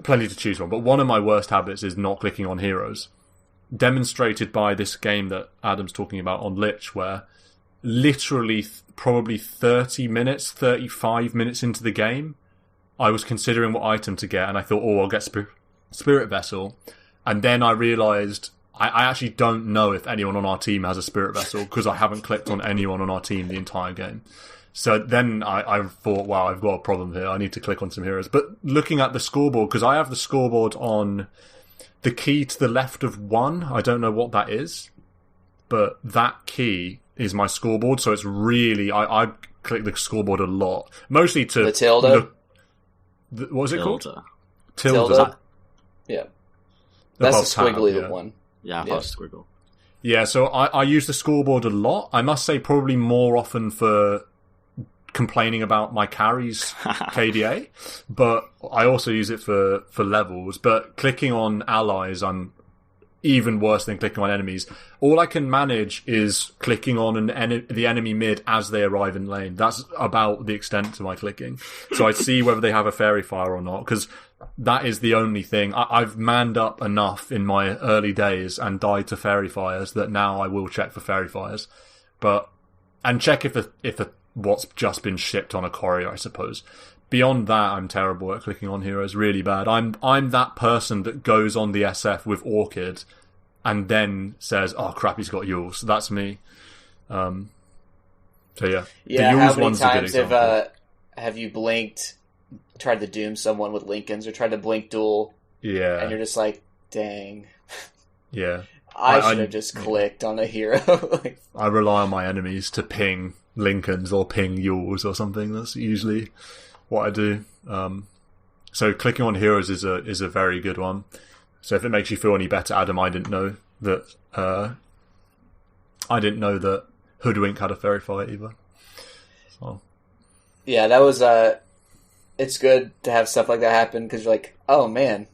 plenty to choose from, but one of my worst habits is not clicking on heroes, demonstrated by this game that Adam's talking about on Lich, where literally probably 35 minutes into the game, I was considering what item to get, and I thought, I'll get Spirit Vessel, and then I realised I actually don't know if anyone on our team has a Spirit Vessel, because I haven't clicked on anyone on our team the entire game. So then I thought, wow, I've got a problem here. I need to click on some heroes. But looking at the scoreboard, because I have the scoreboard on the key to the left of 1. I don't know what that is, but that key is my scoreboard. So it's really, I click the scoreboard a lot. Mostly to... The tilde? What was it called? Tilde. Yeah. That's the squiggly one. Yeah, I thought squiggle. Yeah, so I use the scoreboard a lot. I must say probably more often for complaining about my carries KDA, but I also use it for levels. But clicking on allies, I'm even worse than clicking on enemies. All I can manage is clicking on the enemy mid as they arrive in lane. That's about the extent to my clicking. So I see whether they have a fairy fire or not, because that is the only thing. I've manned up enough in my early days and died to fairy fires that now I will check for fairy fires, and check if what's just been shipped on a courier, I suppose. Beyond that, I'm terrible at clicking on heroes, really bad. I'm that person that goes on the SF with Orchid and then says, "Oh crap, he's got Yules." That's me. So yeah. Yeah, the how Yules many one's a good times example. have you blinked, tried to doom someone with Lincolns, or tried to blink duel, Yeah. and you're just like, dang. Yeah. I should have just clicked on a hero. Like, I rely on my enemies to ping Lincolns or ping Yules or something. That's usually what I do. So clicking on heroes is a very good one. So if it makes you feel any better, Adam, I didn't know that Hoodwink had a fairy fire either. So. Yeah, that was it's good to have stuff like that happen, because you're like, oh man,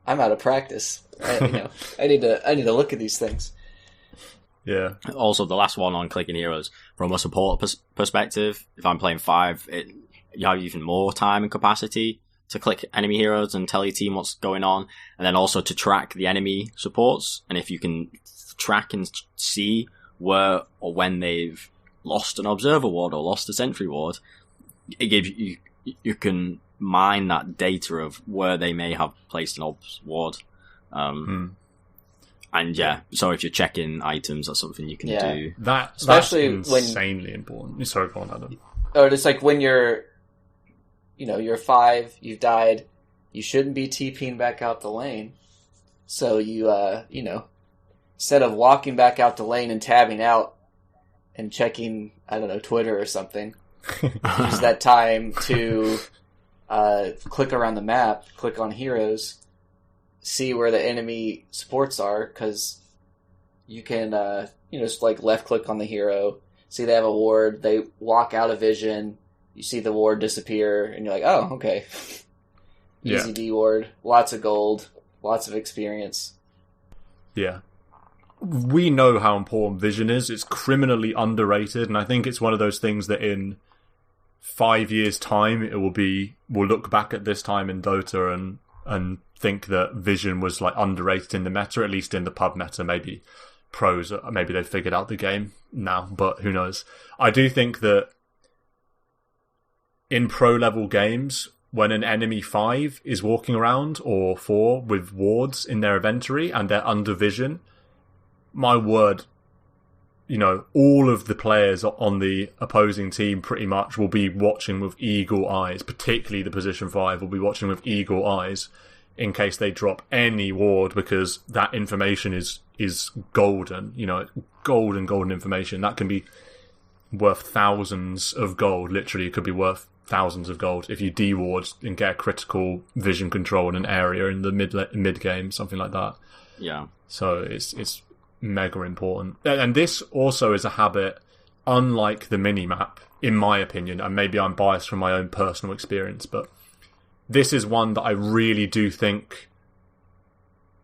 I'm out of practice. I need to look at these things. Yeah. Also, the last one on clicking heroes, from a support perspective, if I'm playing 5, you have even more time and capacity to click enemy heroes and tell your team what's going on, and then also to track the enemy supports. And if you can track and see where or when they've lost an observer ward or lost a sentry ward, it gives you can mine that data of where they may have placed an obs ward. And yeah, so if you're checking items, that's something you can do. Especially that's insanely important. Sorry, go on, Adam. Or just like when you're 5, you've died, you shouldn't be TPing back out the lane. So you, instead of walking back out the lane and tabbing out and checking, I don't know, Twitter or something, use that time to click around the map, click on heroes, see where the enemy supports are, because you can, just like left click on the hero, see they have a ward, they walk out of vision, you see the ward disappear, and you're like, oh, okay. Easy D ward, lots of gold, lots of experience. Yeah. We know how important vision is. It's criminally underrated, and I think it's one of those things that in 5 years' time, we'll look back at this time in Dota and think that vision was like underrated in the meta, at least in the pub meta. Maybe pros, maybe they've figured out the game now, but who knows. I do think that in pro level games, when an enemy 5 is walking around, or 4 with wards in their inventory and they're under vision, my word, all of the players on the opposing team pretty much will be watching with eagle eyes, particularly the position 5 will be watching with eagle eyes in case they drop any ward, because that information is golden, golden information. That can be worth thousands of gold. Literally, it could be worth thousands of gold if you de-ward and get a critical vision control in an area in the mid game, something like that. Yeah. So it's mega important. And this also is a habit unlike the minimap, in my opinion, and maybe I'm biased from my own personal experience, but this is one that I really do think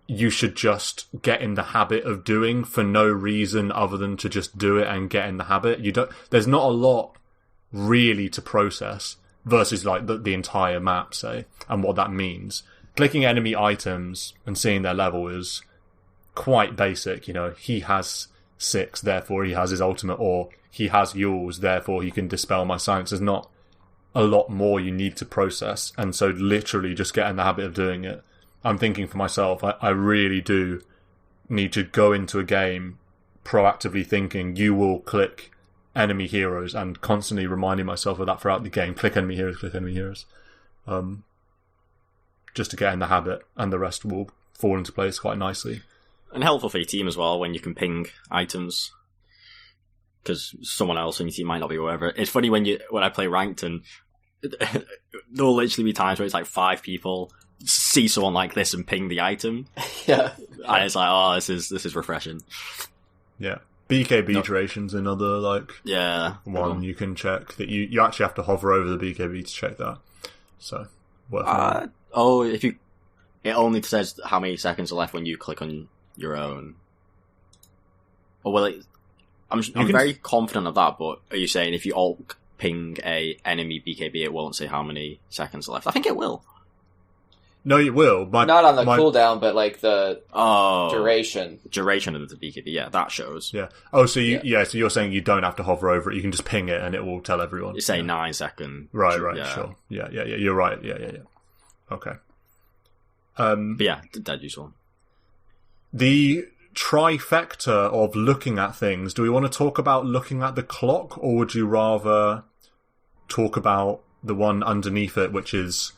you should just get in the habit of doing for no reason other than to just do it and get in the habit. There's not a lot really to process versus like the entire map, say, and what that means. Clicking enemy items and seeing their level is quite basic. He has 6, therefore he has his ultimate, or he has Yules, therefore he can dispel my silence. There's not a lot more you need to process, and so literally just get in the habit of doing it. I'm thinking for myself, I really do need to go into a game proactively thinking you will click enemy heroes and constantly reminding myself of that throughout the game. Click enemy heroes. Just to get in the habit, and the rest will fall into place quite nicely. And helpful for your team as well when you can ping items, because someone else on your team might not be aware of it. It's funny when I play ranked, and there'll literally be times where it's like 5 people see someone like this and ping the item. Yeah. And it's like, oh, this is refreshing. Yeah. BKB duration's another one you can check that you actually have to hover over the BKB to check that. So worth it only says how many seconds are left when you click on your own. Or well, I'm very confident of that. But are you saying if you alt ping a enemy BKB, it won't say how many seconds are left? I think it will. No, it will. Not on the cooldown, but like the duration. Duration of the BKB, yeah, that shows. Yeah. Oh, so you're saying you don't have to hover over it, you can just ping it and it will tell everyone. You say 9 seconds. Right, sure. Yeah, you're right. Yeah. Okay. But yeah, dead useful. The trifecta of looking at things, do we want to talk about looking at the clock, or would you rather talk about the one underneath it, which is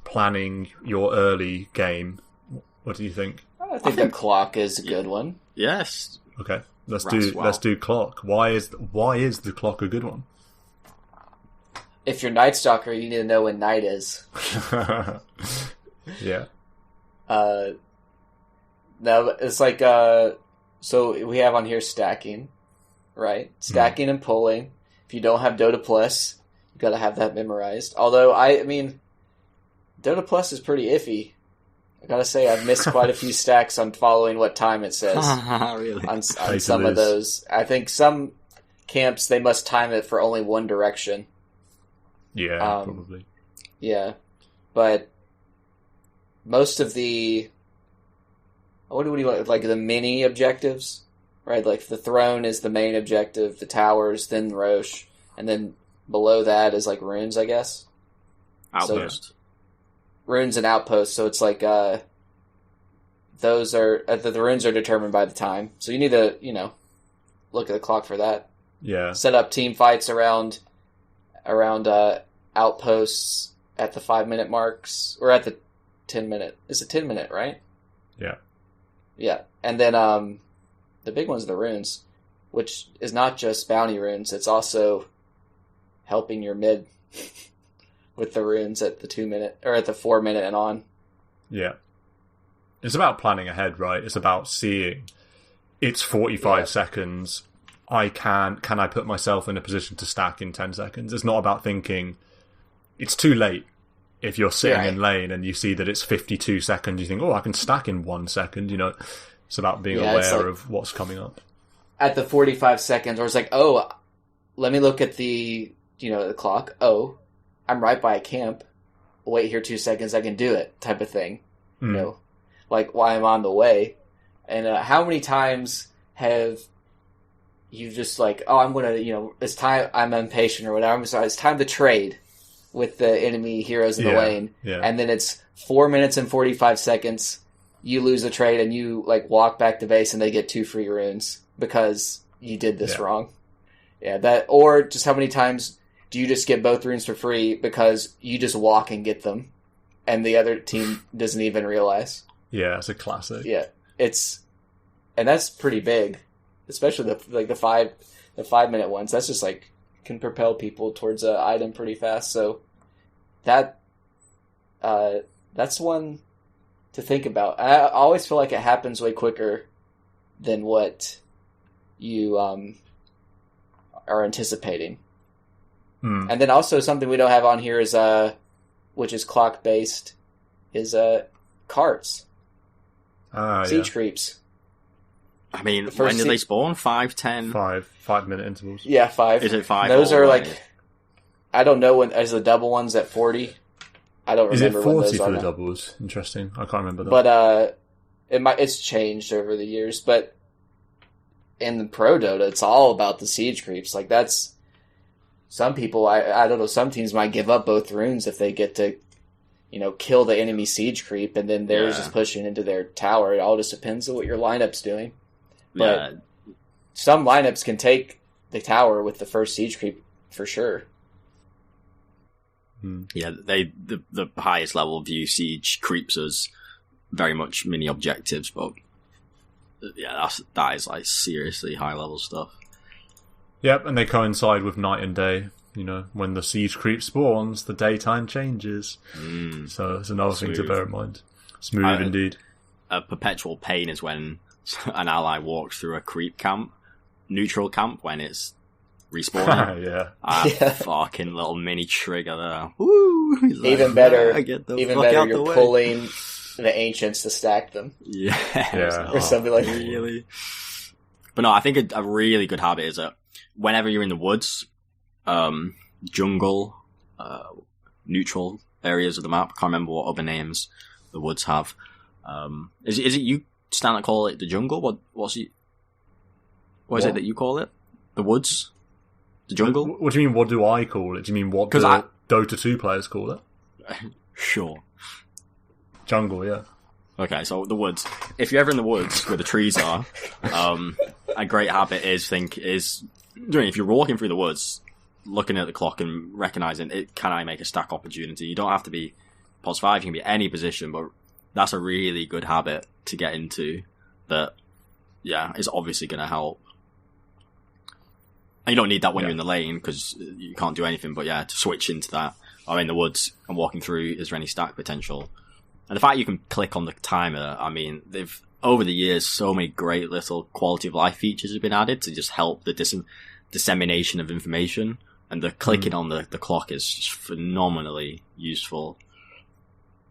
planning your early game? What do you think? I think the clock is a good one. Yes. Okay. Let's do clock. Why is the clock a good one? If you're Night Stalker, you need to know when night is. Yeah. No, it's like so we have on here stacking, right? Stacking and pulling. If you don't have Dota Plus, you gotta have that memorized. Although I mean Dota Plus is pretty iffy. I gotta say, I've missed quite a few stacks on following what time it says. Really? On some of those. I think some camps, they must time it for only one direction. Yeah, probably. Yeah. But most of the... What do you want? Like the mini objectives? Right? Like the throne is the main objective, the towers, then Roche, and then below that is like runes, I guess. Outpost. So, runes and outposts, so it's like those are the runes are determined by the time, so you need to look at the clock for that. Yeah, set up team fights around outposts at the 5-minute marks or at the 10-minute. It's a 10-minute, right? Yeah, and then the big one's the runes, which is not just bounty runes, it's also helping your mid with the runes at the 2-minute or at the 4-minute and on. Yeah. It's about planning ahead, right? It's about seeing it's 45 seconds. Can I put myself in a position to stack in 10 seconds? It's not about thinking it's too late. If you're sitting in lane and you see that it's 52 seconds, you think, I can stack in 1 second, It's about being aware of what's coming up. At the 45 seconds, or it's like, let me look at the clock. I'm right by a camp. Wait here 2 seconds, I can do it, type of thing. Like while I'm on the way. And how many times have you just like, I'm going to, it's time, I'm impatient or whatever, so it's time to trade with the enemy heroes in the lane. Yeah. And then it's 4 minutes and 45 seconds, you lose the trade and you like walk back to base and they get 2 free runes because you did this wrong. Yeah, that, or just how many times do you just get both runes for free because you just walk and get them and the other team doesn't even realize? Yeah, it's a classic. Yeah, and that's pretty big, especially the 5-minute ones. That's just like can propel people towards an item pretty fast. So that's one to think about. I always feel like it happens way quicker than what you are anticipating. And then also something we don't have on here is which is clock based, is carts. Siege creeps. I mean, when do they spawn? 5, 10? 5-minute intervals. Yeah, 5. Is it 5? Those are like, I don't know when, as the double ones at 40. I don't remember. Is it 40 when those for are the now. doubles? Interesting. I can't remember that. But it's changed over the years. But in the Pro Dota, it's all about the siege creeps. Like that's some people. I don't know. Some teams might give up both runes if they get to, kill the enemy siege creep, and then they're just pushing into their tower. It all just depends on what your lineup's doing. But some lineups can take the tower with the first siege creep for sure. Yeah, the highest level view siege creeps as very much mini objectives, but that is like seriously high level stuff. Yep, and they coincide with night and day. when the siege creep spawns, the daytime changes. So it's another thing to bear in mind. Smooth indeed. A perpetual pain is when an ally walks through a creep camp, neutral camp, when it's respawning. Yeah. Fucking little mini trigger there. Woo! Even better, you're pulling the ancients to stack them. Yeah. Or something like that. Really. But no, I think a really good habit is that whenever you're in the woods, jungle, neutral areas of the map, can't remember what other names the woods have. Is it you, Stan, that call it the jungle? What is it that you call it? The woods? The jungle? What do you mean, what do I call it? Do you mean what do Dota 2 players call it? Sure. Jungle, yeah. Okay, so the woods. If you're ever in the woods where the trees are, a great habit is if you're walking through the woods, looking at the clock and recognizing can I make a stack opportunity? You don't have to be pos 5, you can be any position, but that's a really good habit to get into that, is obviously going to help. And you don't need that when you're in the lane because you can't do anything, but to switch into that, or in the woods and walking through, is there any stack potential? And the fact you can click on the timer, I mean, over the years, so many great little quality of life features have been added to just help the dissemination of information, and the clicking on the clock is just phenomenally useful.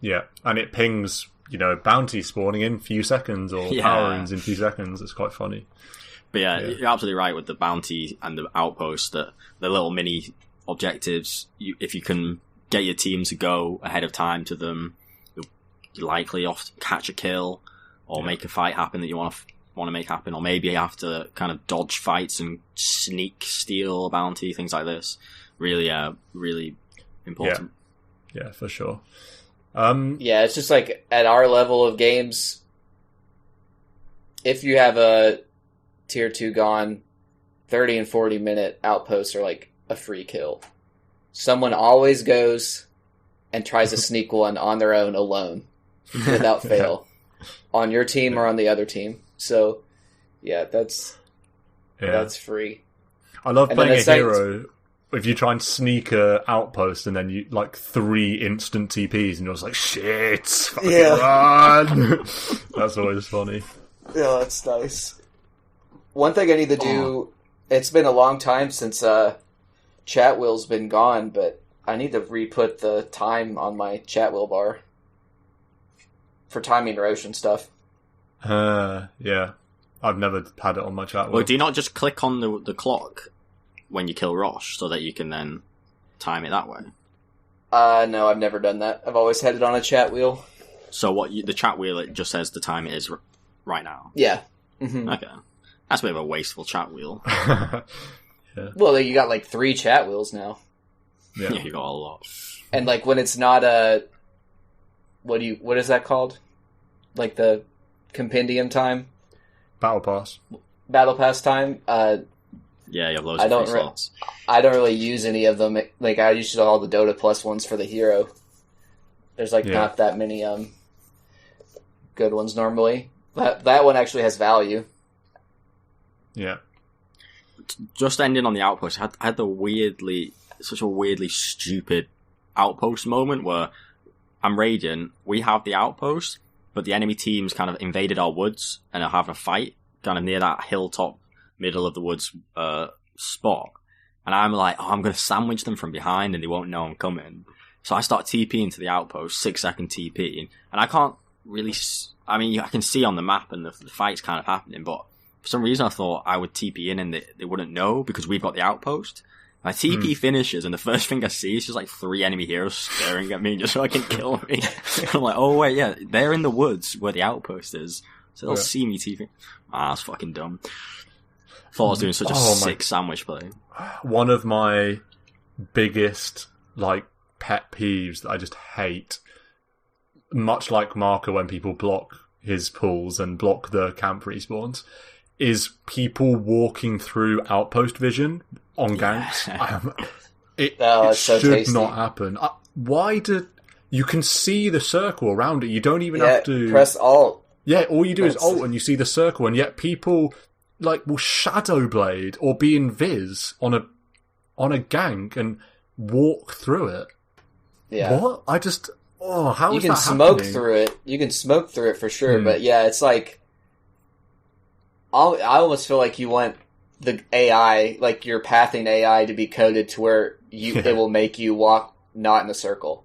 Yeah, and it pings, bounty spawning in a few seconds, or power runes in a few seconds. It's quite funny. But you're absolutely right with the bounty and the outpost, that the little mini objectives, if you can get your team to go ahead of time to them, you'll likely often catch a kill or make a fight happen that you want to make happen, or maybe you have to kind of dodge fights and sneak steal a bounty, things like this. Really, really important. Yeah, for sure. It's just like at our level of games, if you have a tier 2 gone, 30 and 40 minute outposts are like a free kill. Someone always goes and tries to sneak one on their own alone without fail on your team or on the other team. So that's free. I love playing a hero if you try and sneak a outpost and then you 3 instant TPs and you're just like, shit, fucking run. That's always funny. Yeah, that's nice. One thing I need to do, it's been a long time since chat wheel's been gone, but I need to re-put the time on my chat wheel bar for timing Roshan stuff. Yeah. I've never had it on my chat wheel. Well, do you not just click on the clock when you kill Rosh so that you can then time it that way? No, I've never done that. I've always had it on a chat wheel. So the chat wheel, it just says the time it is right now? Yeah. Mm-hmm. Okay. That's a bit of a wasteful chat wheel. Well, you got 3 chat wheels now. Yeah, you got a lot. And when it's not a... What is that called? The compendium time? Battle Pass time? Yeah, you have loads of free slots. I don't really use any of them. I use all the Dota Plus ones for the hero. There's not that many good ones normally. That one actually has value. Yeah. Just ending on the outpost, I had such a weirdly stupid outpost moment where I'm Radiant, we have the outpost, but the enemy team's kind of invaded our woods and are having a fight kind of near that hilltop middle of the woods spot. And I'm like, I'm going to sandwich them from behind and they won't know I'm coming. So I start TPing to the outpost, 6-second TP, and I can't really... I can see on the map and the fight's kind of happening, but for some reason I thought I would TP in and they wouldn't know because we've got the outpost. My TP finishes and the first thing I see is just 3 enemy heroes staring at me just so I can kill me. I'm like, oh wait, yeah, they're in the woods where the outpost is. So they'll see me TP. That's fucking dumb. Thought I was doing such a sick sandwich play. One of my biggest, pet peeves that I just hate, much like Marker when people block his pulls and block the camp respawns, is people walking through outpost vision on ganks. It should not happen. Why do... You can see the circle around it. You don't even have to... press Alt. Yeah, all you do is Alt and you see the circle, and yet people will shadow blade or be in Viz on on a gank and walk through it. Yeah. What? How is that You can smoke happening? through it. You can smoke through it for sure, Hmm. but yeah, it's like... I almost feel like you want the AI, like your pathing AI, to be coded to where it will make you walk not in a circle.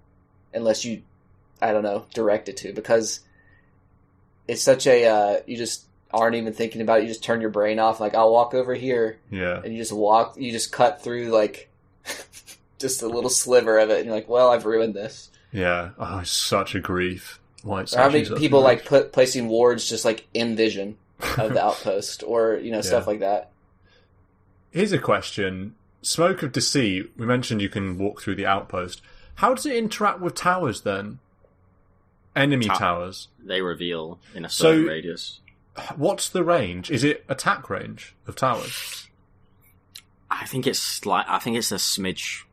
Unless you, I don't know, direct it to. Because it's such a... you just aren't even thinking about it. You just turn your brain off. Like, I'll walk over here. Yeah. And you just walk... You just cut through, like... just a little sliver of it. And you're like, well, I've ruined this. Yeah. Oh, it's such a grief. Why it's How many such a people grief. like placing wards just like in vision of the outpost, or stuff like that? Here's a question: Smoke of Deceit. We mentioned you can walk through the outpost. How does it interact with towers then? Enemy towers. They reveal in a certain radius. What's the range? Is it attack range of towers? I think it's a smidge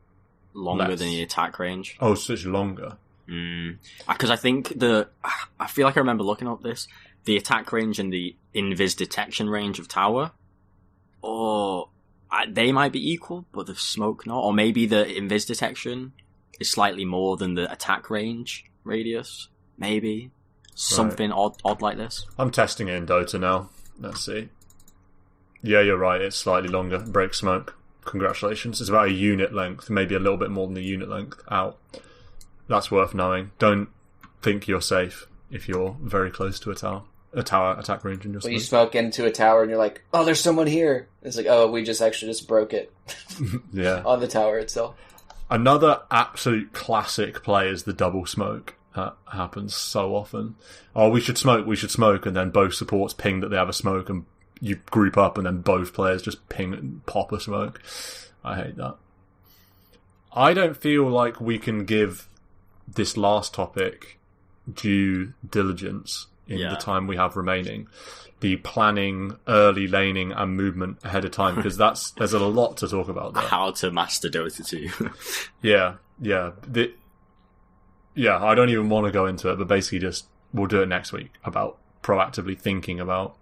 longer Less. than the attack range. Oh, so it's longer. Because I think I feel like I remember looking up this. The attack range and the invis detection range of tower, they might be equal, but the smoke not. Or maybe the invis detection is slightly more than the attack range radius. Maybe something odd like this. I'm testing it in Dota now. Let's see. Yeah, you're right. It's slightly longer. Break smoke. Congratulations. It's about a unit length, maybe a little bit more than the unit length out. That's worth knowing. Don't think you're safe if you're very close to a tower attack range in your When you smoke into a tower and you're like, oh, there's someone here. It's like, oh, we just broke it. Yeah. On the tower itself. Another absolute classic play is the double smoke. That happens so often. Oh, we should smoke, and then both supports ping that they have a smoke, and you group up, and then both players just ping and pop a smoke. I hate that. I don't feel like we can give this last topic due diligence in the time we have remaining. The planning, early laning, and movement ahead of time, because there's a lot to talk about there. How to master Dota 2. Yeah. I don't even want to go into it, but basically we'll do it next week about proactively thinking about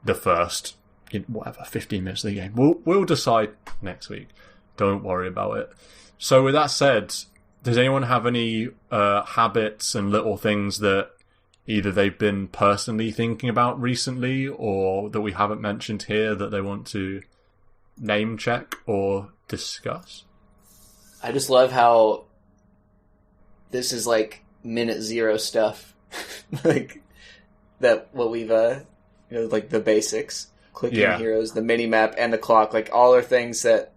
the first, 15 minutes of the game. We'll decide next week. Don't worry about it. So with that said, does anyone have any habits and little things that either they've been personally thinking about recently or that we haven't mentioned here that they want to name check or discuss? I just love how this is like minute zero stuff. Like that, what we've, like the basics. Clicking heroes, the minimap, and the clock. Like all are things that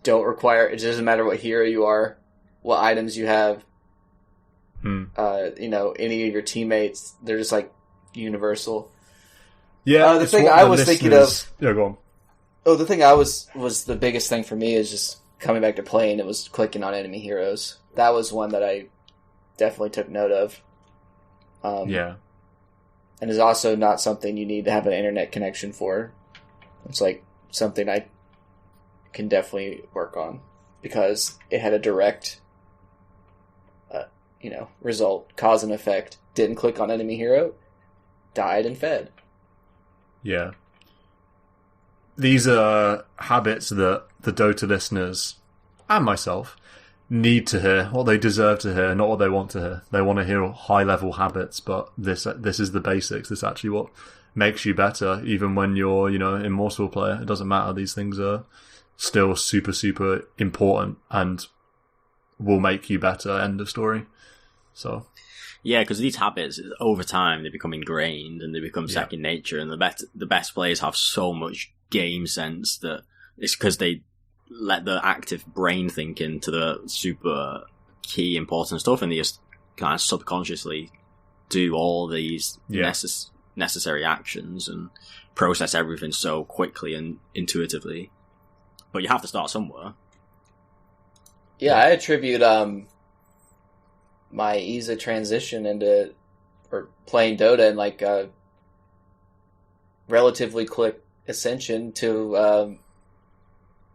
don't require, it doesn't matter what hero you are, what items you have, any of your teammates, they're just like universal. Yeah, the thing I was thinking of. Yeah, go on. Oh, the thing I was the biggest thing for me is just coming back to playing. It was clicking on enemy heroes. That was one that I definitely took note of. And is also not something you need to have an internet connection for. It's like something I can definitely work on because it had a direct, result, cause and effect. Didn't click on enemy hero, died and fed. Yeah. These are habits that the Dota listeners and myself need to hear, what they deserve to hear, not what they want to hear. They want to hear high-level habits, but this is the basics. This is actually what makes you better, even when you're, immortal player. It doesn't matter. These things are still super, super important and will make you better. End of story. So... Yeah, because these habits, over time, they become ingrained and they become second nature, and the best players have so much game sense that it's because they let the active brain think into the super key important stuff, and they just kind of subconsciously do all these necessary actions and process everything so quickly and intuitively. But you have to start somewhere. Yeah, I attribute my ease of transition into playing Dota and like relatively quick ascension to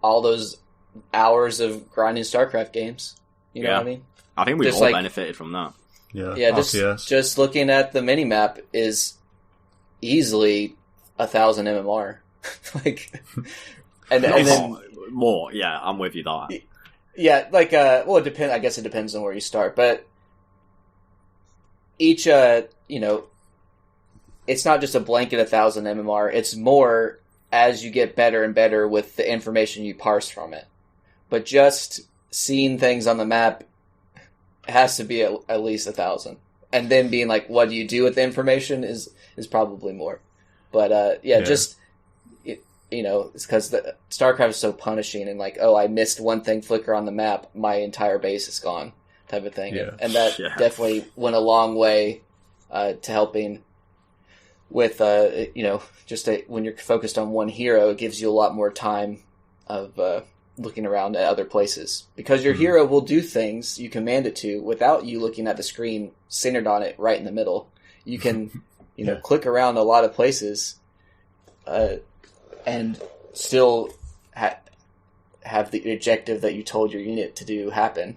all those hours of grinding StarCraft games. You know what I mean? I think we've all benefited from that. Yeah, just looking at the minimap is easily 1,000 MMR. And then more. Yeah, I'm with you that. Yeah, like well, it depends. I guess it depends on where you start, but each it's not just a blanket 1,000 MMR. It's more as you get better and better with the information you parse from it. But just seeing things on the map has to be at least 1,000. And then being like, what do you do with the information is probably more. But just, it's because StarCraft is so punishing and like, oh, I missed one thing flicker on the map, my entire base is gone type of thing. Yeah. And that definitely went a long way to helping with, when you're focused on one hero, it gives you a lot more time of looking around at other places. Because your hero will do things you command it to without you looking at the screen centered on it right in the middle. You can, click around a lot of places and still have the objective that you told your unit to do happen.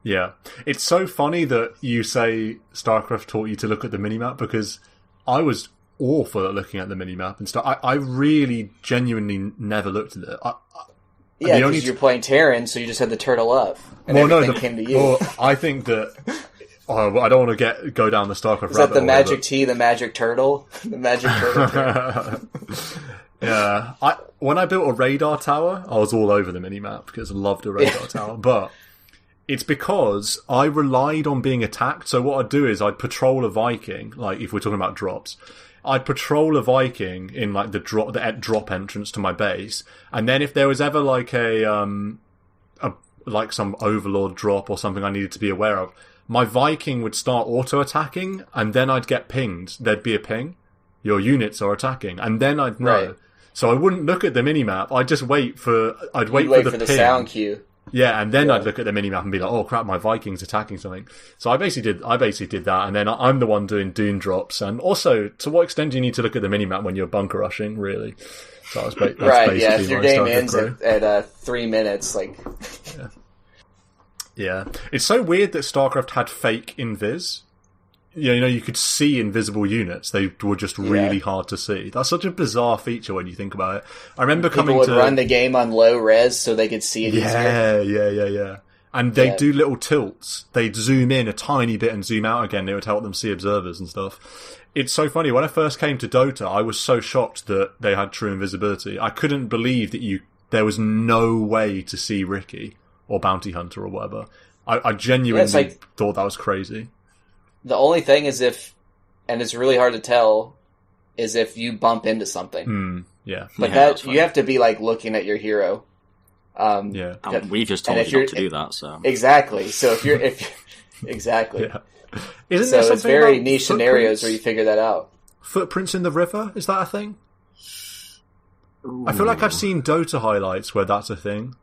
Yeah. It's so funny that you say StarCraft taught you to look at the minimap, because I was awful at looking at the minimap and stuff. I really genuinely never looked at it. Because you're playing Terran, so you just had the turtle up, and everything came to you. Well, I think that... I don't want to go down the StarCraft rabbit hole. Is that the magic tea, the magic turtle? The magic turtle? Yeah. When I built a radar tower, I was all over the minimap, because I loved a radar tower. But it's because I relied on being attacked. So what I'd do is I'd patrol a Viking, like if we're talking about drops. I'd patrol a Viking in like the drop entrance to my base, and then if there was ever like like some Overlord drop or something I needed to be aware of, my Viking would start auto-attacking, and then I'd get pinged. There'd be a ping. Your units are attacking. And then I'd know. Right. So I wouldn't look at the minimap. I'd just wait for the the ping. Sound cue. Yeah, and then I'd look at the minimap and be like, oh crap, my Viking's attacking something. So I basically did that, and then I'm the one doing Dune drops. And also, to what extent do you need to look at the minimap when you're bunker rushing, really? So that's basically if your game ends at 3 minutes, like... Yeah. It's so weird that StarCraft had fake invis. You could see invisible units. They were just really hard to see. That's such a bizarre feature when you think about it. I remember People would run the game on low res so they could see it easier. Yeah. And they'd do little tilts. They'd zoom in a tiny bit and zoom out again. It would help them see observers and stuff. It's so funny. When I first came to Dota, I was so shocked that they had true invisibility. I couldn't believe that there was no way to see Ricky or Bounty Hunter or whatever. I genuinely thought that was crazy. The only thing is and it's really hard to tell, is if you bump into something. But you have to be like looking at your hero. We've just told you not to do that, so. Exactly. So exactly. Yeah. Isn't there something it's very niche scenarios where you figure that out. Footprints in the river? Is that a thing? Ooh. I feel like I've seen Dota highlights where that's a thing.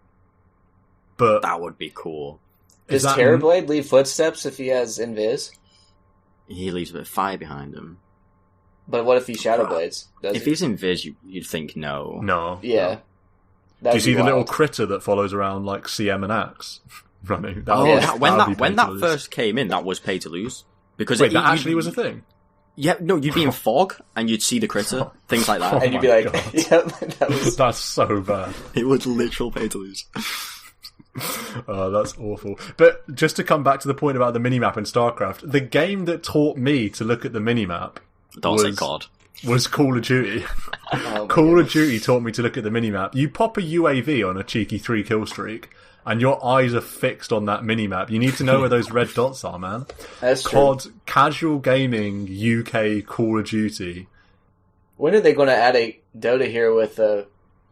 But that would be cool. Does Terrorblade leave footsteps if he has invis? He leaves a bit of fire behind him. But what if he Shadowblades? If he's invis, you'd think no. No. Yeah. Do you see the little critter that follows around like CM and Axe running? When that first came in, that was pay to lose. Because that actually was a thing? Yeah, no, you'd be in fog and you'd see the critter, things like that. And you'd be like, That's so bad. It was literal pay to lose. Oh, that's awful. But just to come back to the point about the minimap in StarCraft, the game that taught me to look at the minimap was Call of Duty. Call of Duty taught me to look at the minimap. You pop a UAV on a cheeky 3-kill streak, and your eyes are fixed on that minimap. You need to know where those red dots are, man. That's CoD, true. Casual Gaming, UK, Call of Duty. When are they going to add a Dota here with a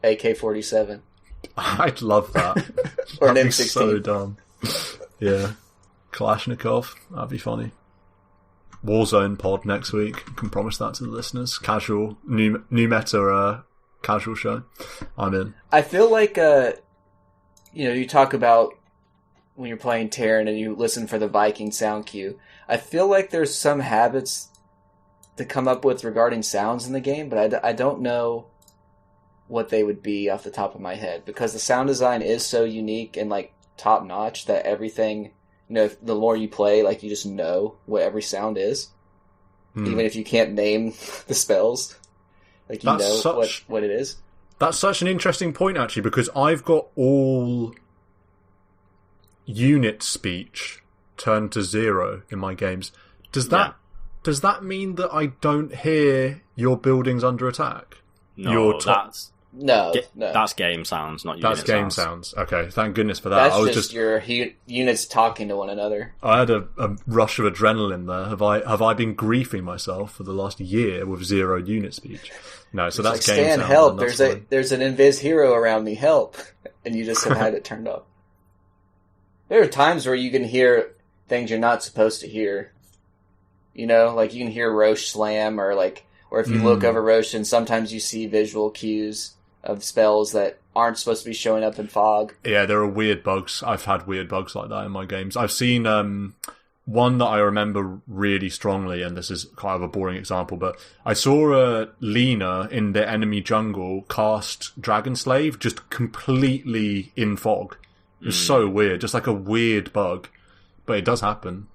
AK-47? I'd love that. Or That'd an be M16. so dumb. Yeah. Kalashnikov. That'd be funny. Warzone pod next week. I can promise that to the listeners. Casual, new meta casual show. I'm in. I feel like, you talk about when you're playing Terran and you listen for the Viking sound cue. I feel like there's some habits to come up with regarding sounds in the game, but I don't know what they would be off the top of my head, because the sound design is so unique and like top notch that everything, the more you play, like you just know what every sound is, even if you can't name the spells, like you know what it is. That's such an interesting point, actually, because I've got all unit speech turned to 0 in my games. Does that mean that I don't hear your buildings under attack? No, that's that's game sounds, not unit that's game sounds. Okay, thank goodness for that. That's just your units talking to one another. I had a rush of adrenaline there. Have I been griefing myself for the last year with 0 unit speech? No, so that's like, game Stan, sound. help! There's an invis hero around me. Help! And you just have had it turned off. There are times where you can hear things you're not supposed to hear. You know, like you can hear Roche slam, or if you look over Roche, and sometimes you see visual cues of spells that aren't supposed to be showing up in fog. Yeah, there are weird bugs. I've had weird bugs like that in my games. I've seen one that I remember really strongly, and this is kind of a boring example, but I saw Lena in the enemy jungle cast Dragon Slave just completely in fog. It was so weird, just like a weird bug, but it does happen.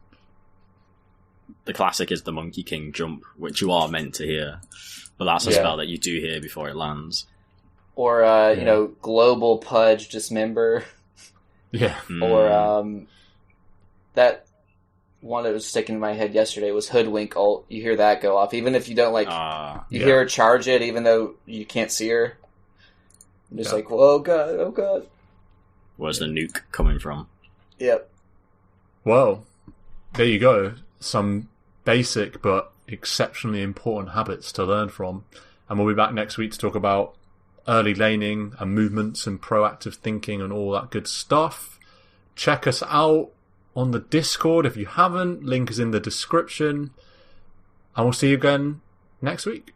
The classic is the Monkey King jump, which you are meant to hear, but that's a spell that you do hear before it lands. Or, Global Pudge Dismember. Yeah. Or, that one that was sticking in my head yesterday was Hoodwink ult. You hear that go off. Even if you don't, hear her charge it, even though you can't see her. You're just like, oh god. Where's the nuke coming from? Yep. Well, there you go. Some basic but exceptionally important habits to learn from. And we'll be back next week to talk about early laning and movements and proactive thinking and all that good stuff. Check us out on the Discord if you haven't. Link is in the description. And we'll see you again next week.